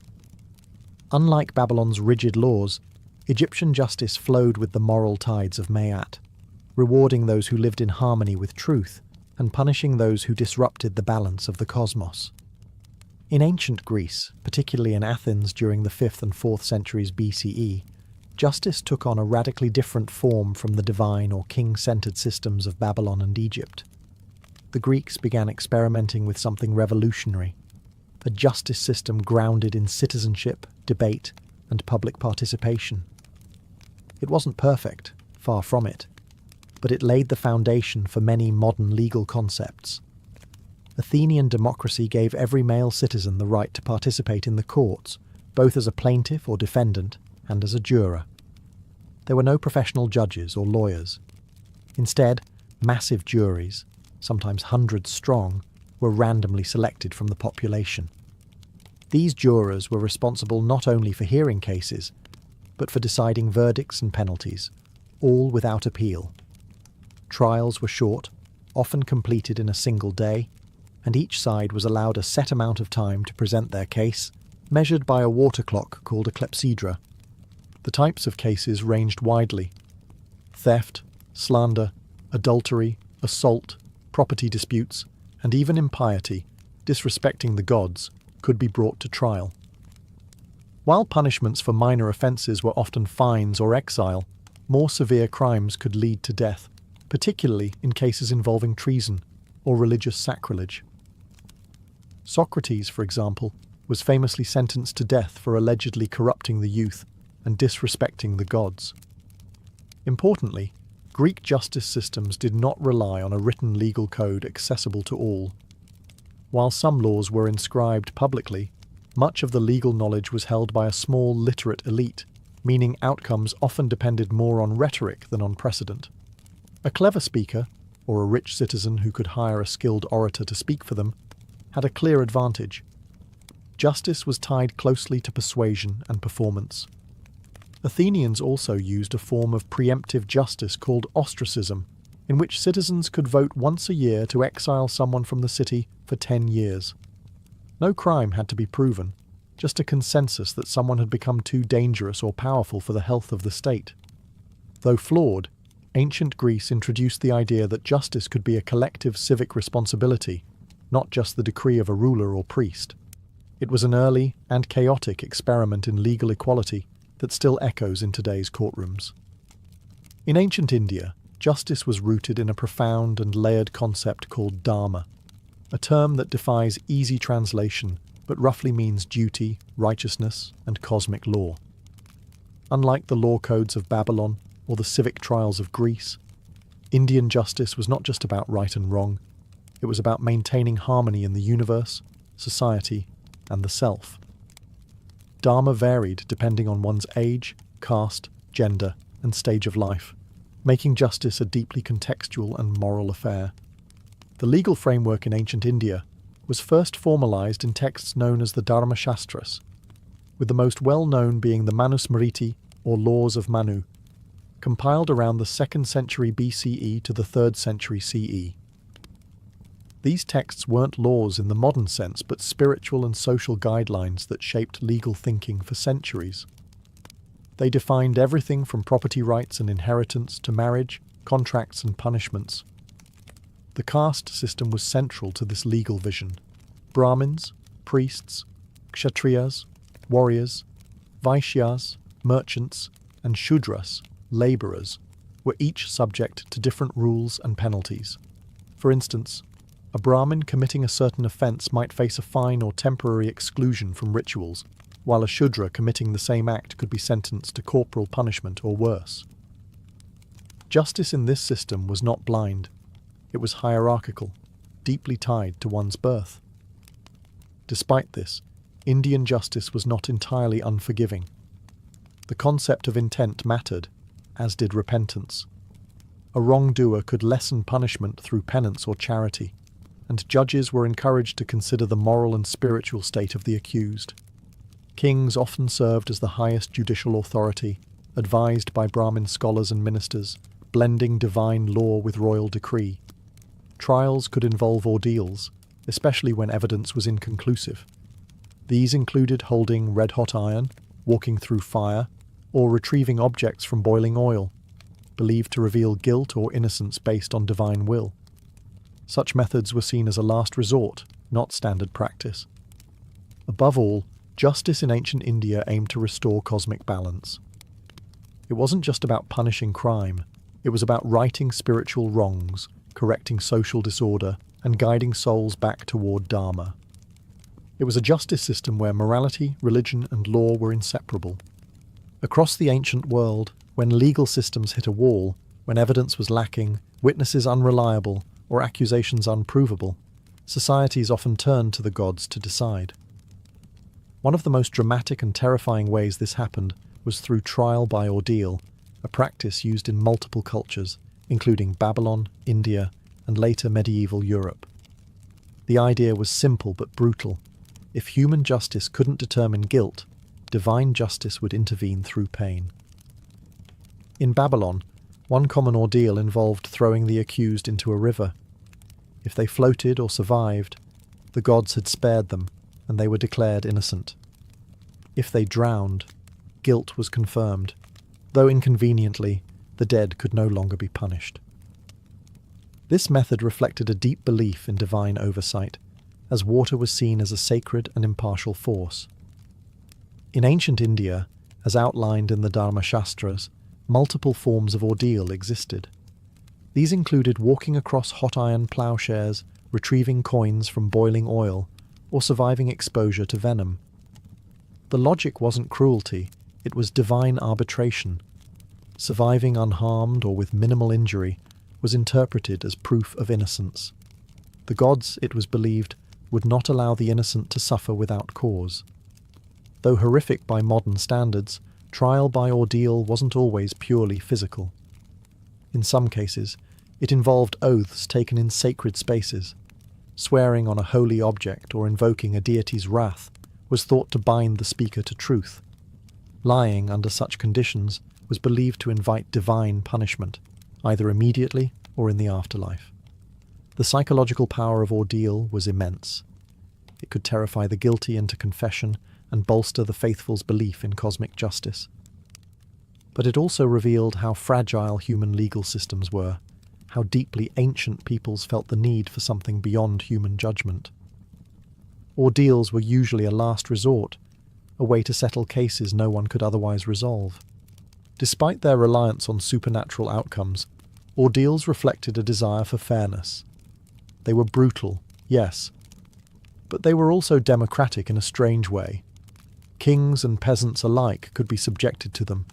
Unlike Babylon's rigid laws, Egyptian justice flowed with the moral tides of Ma'at, rewarding those who lived in harmony with truth and punishing those who disrupted the balance of the cosmos. In ancient Greece, particularly in Athens during the 5th and 4th centuries BCE, justice took on a radically different form from the divine or king-centered systems of Babylon and Egypt. The Greeks began experimenting with something revolutionary, a justice system grounded in citizenship, debate, and public participation. It wasn't perfect, far from it, but it laid the foundation for many modern legal concepts. Athenian democracy gave every male citizen the right to participate in the courts, both as a plaintiff or defendant and as a juror. There were no professional judges or lawyers. Instead, massive juries, sometimes hundreds strong, were randomly selected from the population. These jurors were responsible not only for hearing cases, but for deciding verdicts and penalties, all without appeal. Trials were short, often completed in a single day, and each side was allowed a set amount of time to present their case, measured by a water clock called a clepsydra. The types of cases ranged widely. Theft, slander, adultery, assault, property disputes, and even impiety, disrespecting the gods, could be brought to trial. While punishments for minor offences were often fines or exile, more severe crimes could lead to death, particularly in cases involving treason or religious sacrilege. Socrates, for example, was famously sentenced to death for allegedly corrupting the youth and disrespecting the gods. Importantly, Greek justice systems did not rely on a written legal code accessible to all. While some laws were inscribed publicly, much of the legal knowledge was held by a small literate elite, meaning outcomes often depended more on rhetoric than on precedent. A clever speaker, or a rich citizen who could hire a skilled orator to speak for them, had a clear advantage. Justice was tied closely to persuasion and performance. Athenians also used a form of preemptive justice called ostracism, in which citizens could vote once a year to exile someone from the city for 10 years. No crime had to be proven, just a consensus that someone had become too dangerous or powerful for the health of the state. Though flawed, ancient Greece introduced the idea that justice could be a collective civic responsibility, not just the decree of a ruler or priest. It was an early and chaotic experiment in legal equality that still echoes in today's courtrooms. In ancient India, justice was rooted in a profound and layered concept called dharma, a term that defies easy translation but roughly means duty, righteousness, and cosmic law. Unlike the law codes of Babylon or the civic trials of Greece, Indian justice was not just about right and wrong, it was about maintaining harmony in the universe, society, and the self. Dharma varied depending on one's age, caste, gender, and stage of life, making justice a deeply contextual and moral affair. The legal framework in ancient India was first formalized in texts known as the Dharma Shastras, with the most well-known being the Manusmriti, or Laws of Manu, compiled around the 2nd century BCE to the 3rd century CE. These texts weren't laws in the modern sense, but spiritual and social guidelines that shaped legal thinking for centuries. They defined everything from property rights and inheritance to marriage, contracts and punishments. The caste system was central to this legal vision. Brahmins, priests, kshatriyas, warriors, vaishyas, merchants, and shudras, labourers, were each subject to different rules and penalties. For instance, a Brahmin committing a certain offence might face a fine or temporary exclusion from rituals, while a Shudra committing the same act could be sentenced to corporal punishment or worse. Justice in this system was not blind. It was hierarchical, deeply tied to one's birth. Despite this, Indian justice was not entirely unforgiving. The concept of intent mattered, as did repentance. A wrongdoer could lessen punishment through penance or charity, and judges were encouraged to consider the moral and spiritual state of the accused. Kings often served as the highest judicial authority, advised by Brahmin scholars and ministers, blending divine law with royal decree. Trials could involve ordeals, especially when evidence was inconclusive. These included holding red-hot iron, walking through fire, or retrieving objects from boiling oil, believed to reveal guilt or innocence based on divine will. Such methods were seen as a last resort, not standard practice. Above all, justice in ancient India aimed to restore cosmic balance. It wasn't just about punishing crime, it was about righting spiritual wrongs, correcting social disorder, and guiding souls back toward Dharma. It was a justice system where morality, religion, and law were inseparable. Across the ancient world, when legal systems hit a wall, when evidence was lacking, witnesses unreliable, or accusations unprovable, societies often turned to the gods to decide. One of the most dramatic and terrifying ways this happened was through trial by ordeal, a practice used in multiple cultures, including Babylon, India, and later medieval Europe. The idea was simple but brutal. If human justice couldn't determine guilt, divine justice would intervene through pain. In Babylon, one common ordeal involved throwing the accused into a river. If they floated or survived, the gods had spared them, and they were declared innocent. If they drowned, guilt was confirmed, though inconveniently, the dead could no longer be punished. This method reflected a deep belief in divine oversight, as water was seen as a sacred and impartial force. In ancient India, as outlined in the Dharma Shastras, multiple forms of ordeal existed. These included walking across hot iron ploughshares, retrieving coins from boiling oil, or surviving exposure to venom. The logic wasn't cruelty, it was divine arbitration. Surviving unharmed or with minimal injury was interpreted as proof of innocence. The gods, it was believed, would not allow the innocent to suffer without cause. Though horrific by modern standards, trial by ordeal wasn't always purely physical. In some cases, it involved oaths taken in sacred spaces. Swearing on a holy object or invoking a deity's wrath was thought to bind the speaker to truth. Lying under such conditions was believed to invite divine punishment, either immediately or in the afterlife. The psychological power of ordeal was immense. It could terrify the guilty into confession and bolster the faithful's belief in cosmic justice. But it also revealed how fragile human legal systems were, how deeply ancient peoples felt the need for something beyond human judgment. Ordeals were usually a last resort, a way to settle cases no one could otherwise resolve. Despite their reliance on supernatural outcomes, ordeals reflected a desire for fairness. They were brutal, yes, but they were also democratic in a strange way. Kings and peasants alike could be subjected to them.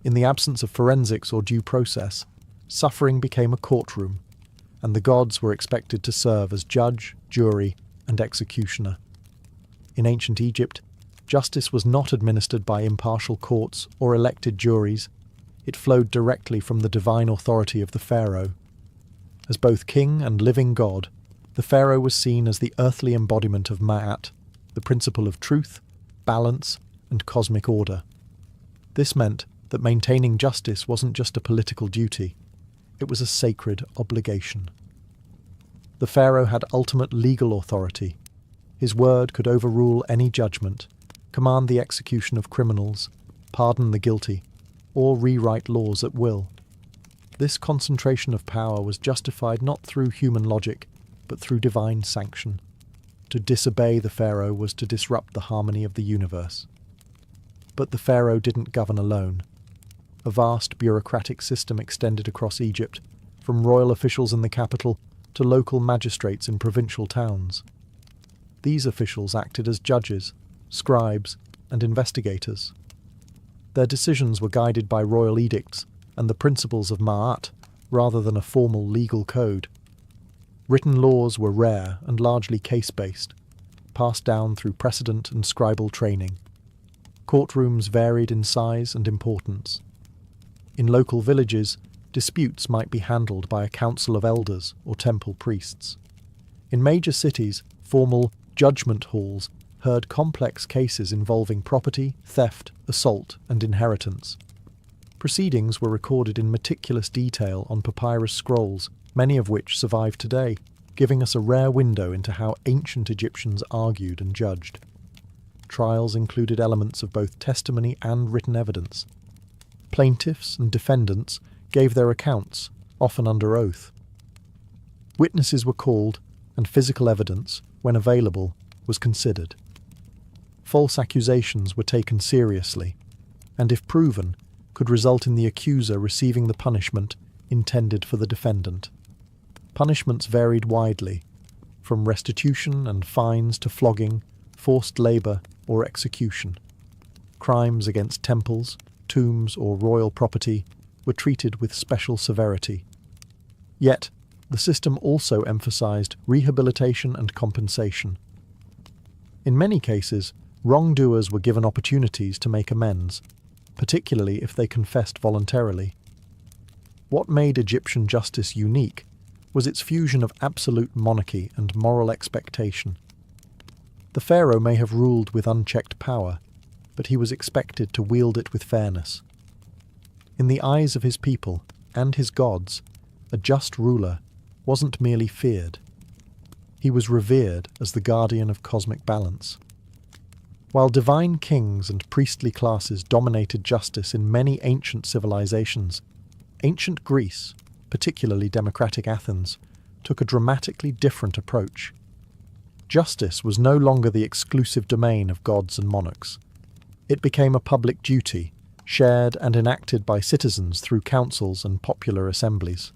In the absence of forensics or due process, suffering became a courtroom, and the gods were expected to serve as judge, jury, and executioner. In ancient Egypt, justice was not administered by impartial courts or elected juries. It flowed directly from the divine authority of the pharaoh. As both king and living god, the pharaoh was seen as the earthly embodiment of Ma'at, the principle of truth, balance, and cosmic order. This meant that maintaining justice wasn't just a political duty, it was a sacred obligation. The pharaoh had ultimate legal authority. His word could overrule any judgment, command the execution of criminals, pardon the guilty, or rewrite laws at will. This concentration of power was justified not through human logic, but through divine sanction. To disobey the pharaoh was to disrupt the harmony of the universe. But the pharaoh didn't govern alone. A vast bureaucratic system extended across Egypt, from royal officials in the capital to local magistrates in provincial towns. These officials acted as judges, scribes, and investigators. Their decisions were guided by royal edicts and the principles of Ma'at, rather than a formal legal code. Written laws were rare and largely case-based, passed down through precedent and scribal training. Courtrooms varied in size and importance. In local villages, disputes might be handled by a council of elders or temple priests. In major cities, formal judgment halls heard complex cases involving property, theft, assault, and inheritance. Proceedings were recorded in meticulous detail on papyrus scrolls, many of which survive today, giving us a rare window into how ancient Egyptians argued and judged. Trials included elements of both testimony and written evidence. Plaintiffs and defendants gave their accounts, often under oath. Witnesses were called, and physical evidence, when available, was considered. False accusations were taken seriously, and if proven, could result in the accuser receiving the punishment intended for the defendant. Punishments varied widely, from restitution and fines to flogging, forced labour, or execution. Crimes against temples, tombs, or royal property were treated with special severity. Yet, the system also emphasised rehabilitation and compensation. In many cases, wrongdoers were given opportunities to make amends, particularly if they confessed voluntarily. What made Egyptian justice unique was its fusion of absolute monarchy and moral expectation. The pharaoh may have ruled with unchecked power, but he was expected to wield it with fairness. In the eyes of his people and his gods, a just ruler wasn't merely feared. He was revered as the guardian of cosmic balance. While divine kings and priestly classes dominated justice in many ancient civilizations, ancient Greece, particularly democratic Athens, took a dramatically different approach. Justice was no longer the exclusive domain of gods and monarchs. It became a public duty, shared and enacted by citizens through councils and popular assemblies.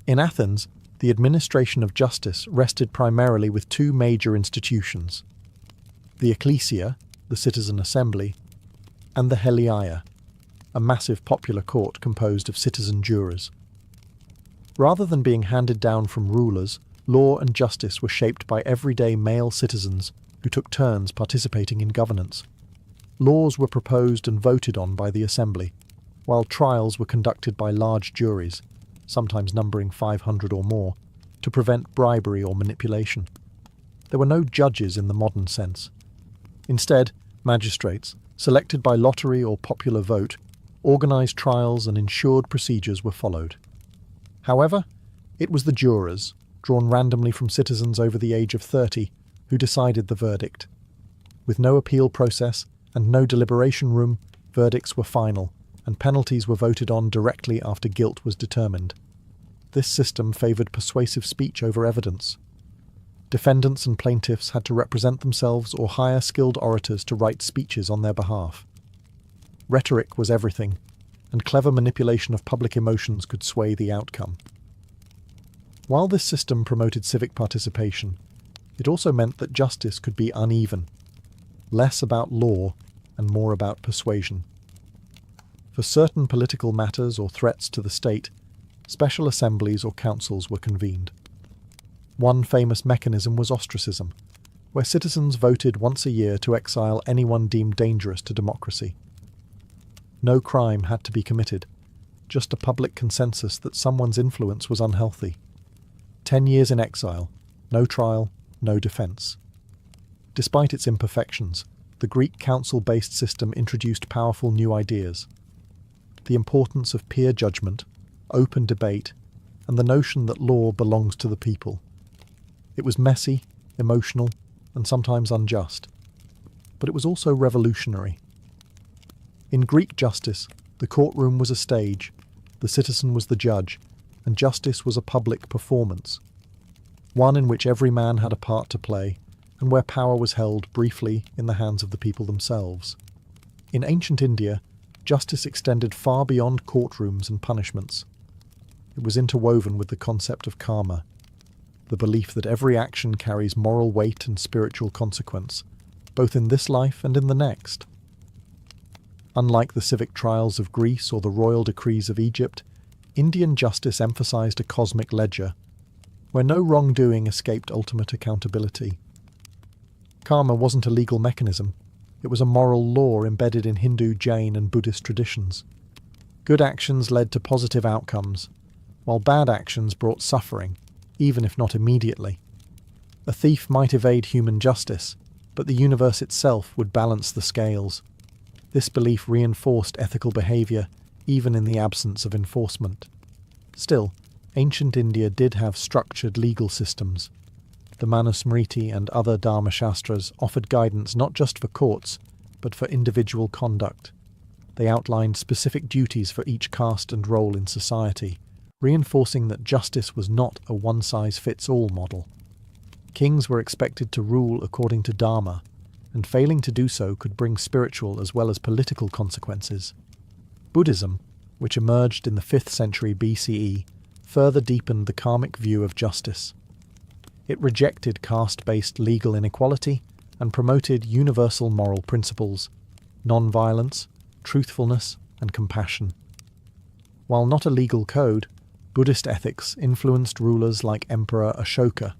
In Athens, the administration of justice rested primarily with two major institutions: the Ecclesia, the citizen assembly, and the Heliaia, a massive popular court composed of citizen jurors. Rather than being handed down from rulers, law and justice were shaped by everyday male citizens who took turns participating in governance. Laws were proposed and voted on by the assembly, while trials were conducted by large juries, sometimes numbering 500 or more, to prevent bribery or manipulation. There were no judges in the modern sense. Instead, magistrates, selected by lottery or popular vote, organised trials and ensured procedures were followed. However, it was the jurors, drawn randomly from citizens over the age of 30, who decided the verdict. With no appeal process and no deliberation room, verdicts were final, and penalties were voted on directly after guilt was determined. This system favoured persuasive speech over evidence. Defendants and plaintiffs had to represent themselves or hire skilled orators to write speeches on their behalf. Rhetoric was everything, and clever manipulation of public emotions could sway the outcome. While this system promoted civic participation, it also meant that justice could be uneven, less about law and more about persuasion. For certain political matters or threats to the state, special assemblies or councils were convened. One famous mechanism was ostracism, where citizens voted once a year to exile anyone deemed dangerous to democracy. No crime had to be committed, just a public consensus that someone's influence was unhealthy. 10 years in exile, no trial, no defence. Despite its imperfections, the Greek council-based system introduced powerful new ideas. The importance of peer judgment, open debate, and the notion that law belongs to the people. It was messy, emotional, and sometimes unjust. But it was also revolutionary. In Greek justice, the courtroom was a stage, the citizen was the judge, and justice was a public performance, one in which every man had a part to play, and where power was held briefly in the hands of the people themselves. In ancient India, justice extended far beyond courtrooms and punishments. It was interwoven with the concept of karma, the belief that every action carries moral weight and spiritual consequence, both in this life and in the next. Unlike the civic trials of Greece or the royal decrees of Egypt, Indian justice emphasized a cosmic ledger, where no wrongdoing escaped ultimate accountability. Karma wasn't a legal mechanism, it was a moral law embedded in Hindu, Jain, and Buddhist traditions. Good actions led to positive outcomes, while bad actions brought suffering, even if not immediately. A thief might evade human justice, but the universe itself would balance the scales. This belief reinforced ethical behavior, even in the absence of enforcement. Still, ancient India did have structured legal systems. The Manusmriti and other Dharma Shastras offered guidance not just for courts, but for individual conduct. They outlined specific duties for each caste and role in society, reinforcing that justice was not a one-size-fits-all model. Kings were expected to rule according to Dharma, and failing to do so could bring spiritual as well as political consequences. Buddhism, which emerged in the 5th century BCE, further deepened the karmic view of justice. It rejected caste-based legal inequality and promoted universal moral principles, non-violence, truthfulness, and compassion. While not a legal code, Buddhist ethics influenced rulers like Emperor Ashoka,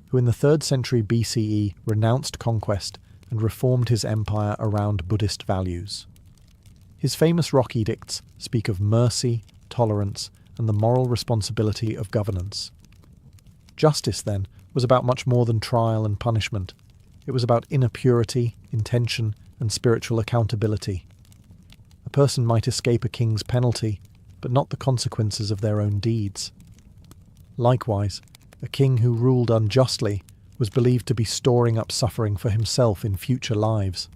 who in the 3rd century BCE renounced conquest and reformed his empire around Buddhist values. His famous rock edicts speak of mercy, tolerance, and the moral responsibility of governance. Justice, then, was about much more than trial and punishment. It was about inner purity, intention, and spiritual accountability. A person might escape a king's penalty, but not the consequences of their own deeds. Likewise, a king who ruled unjustly was believed to be storing up suffering for himself in future lives.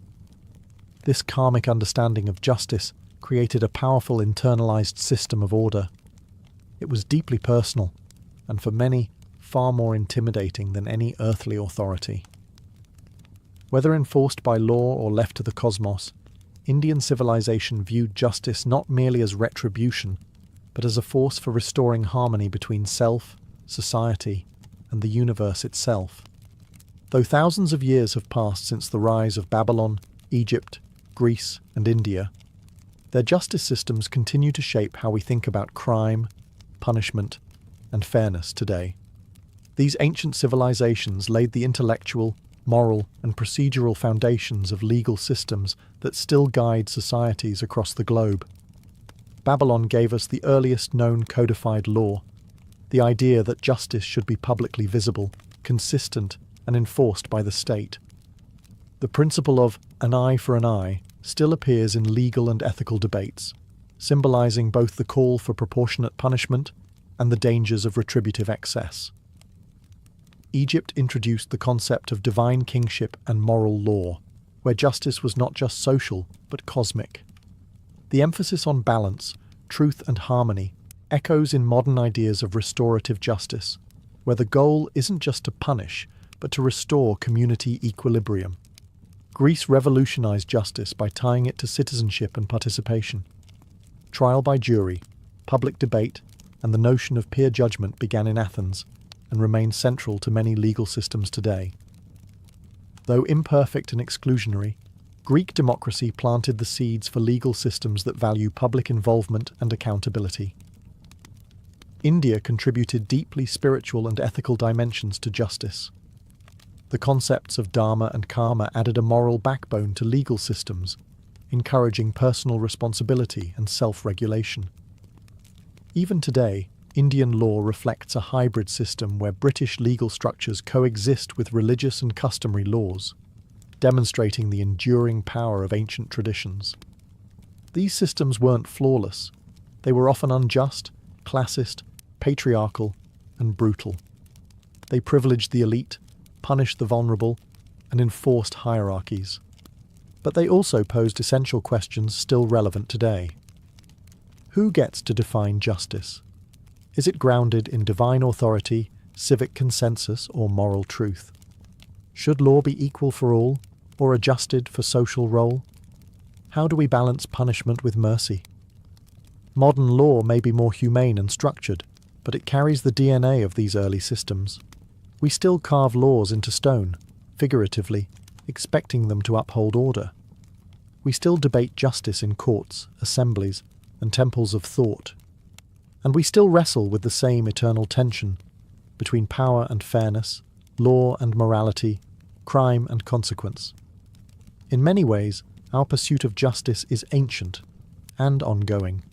This karmic understanding of justice created a powerful internalized system of order. It was deeply personal, and for many, far more intimidating than any earthly authority. Whether enforced by law or left to the cosmos, Indian civilization viewed justice not merely as retribution, but as a force for restoring harmony between self, society, and the universe itself. Though thousands of years have passed since the rise of Babylon, Egypt, Greece, and India, their justice systems continue to shape how we think about crime, punishment, and fairness today. These ancient civilizations laid the intellectual, moral, and procedural foundations of legal systems that still guide societies across the globe. Babylon gave us the earliest known codified law, the idea that justice should be publicly visible, consistent, and enforced by the state. The principle of an eye for an eye still appears in legal and ethical debates, symbolizing both the call for proportionate punishment and the dangers of retributive excess. Egypt introduced the concept of divine kingship and moral law, where justice was not just social, but cosmic. The emphasis on balance, truth, and harmony echoes in modern ideas of restorative justice, where the goal isn't just to punish, but to restore community equilibrium. Greece revolutionized justice by tying it to citizenship and participation. Trial by jury, public debate, and the notion of peer judgment began in Athens and remain central to many legal systems today. Though imperfect and exclusionary, Greek democracy planted the seeds for legal systems that value public involvement and accountability. India contributed deeply spiritual and ethical dimensions to justice. The concepts of dharma and karma added a moral backbone to legal systems, encouraging personal responsibility and self-regulation. Even today, Indian law reflects a hybrid system where British legal structures coexist with religious and customary laws, demonstrating the enduring power of ancient traditions. These systems weren't flawless. They were often unjust, classist, patriarchal, and brutal. They privileged the elite, punished the vulnerable, and enforced hierarchies. But they also posed essential questions still relevant today. Who gets to define justice? Is it grounded in divine authority, civic consensus, or moral truth? Should law be equal for all, or adjusted for social role? How do we balance punishment with mercy? Modern law may be more humane and structured, but it carries the DNA of these early systems. We still carve laws into stone, figuratively, expecting them to uphold order. We still debate justice in courts, assemblies, and temples of thought. And we still wrestle with the same eternal tension between power and fairness, law and morality, crime and consequence. In many ways, our pursuit of justice is ancient and ongoing.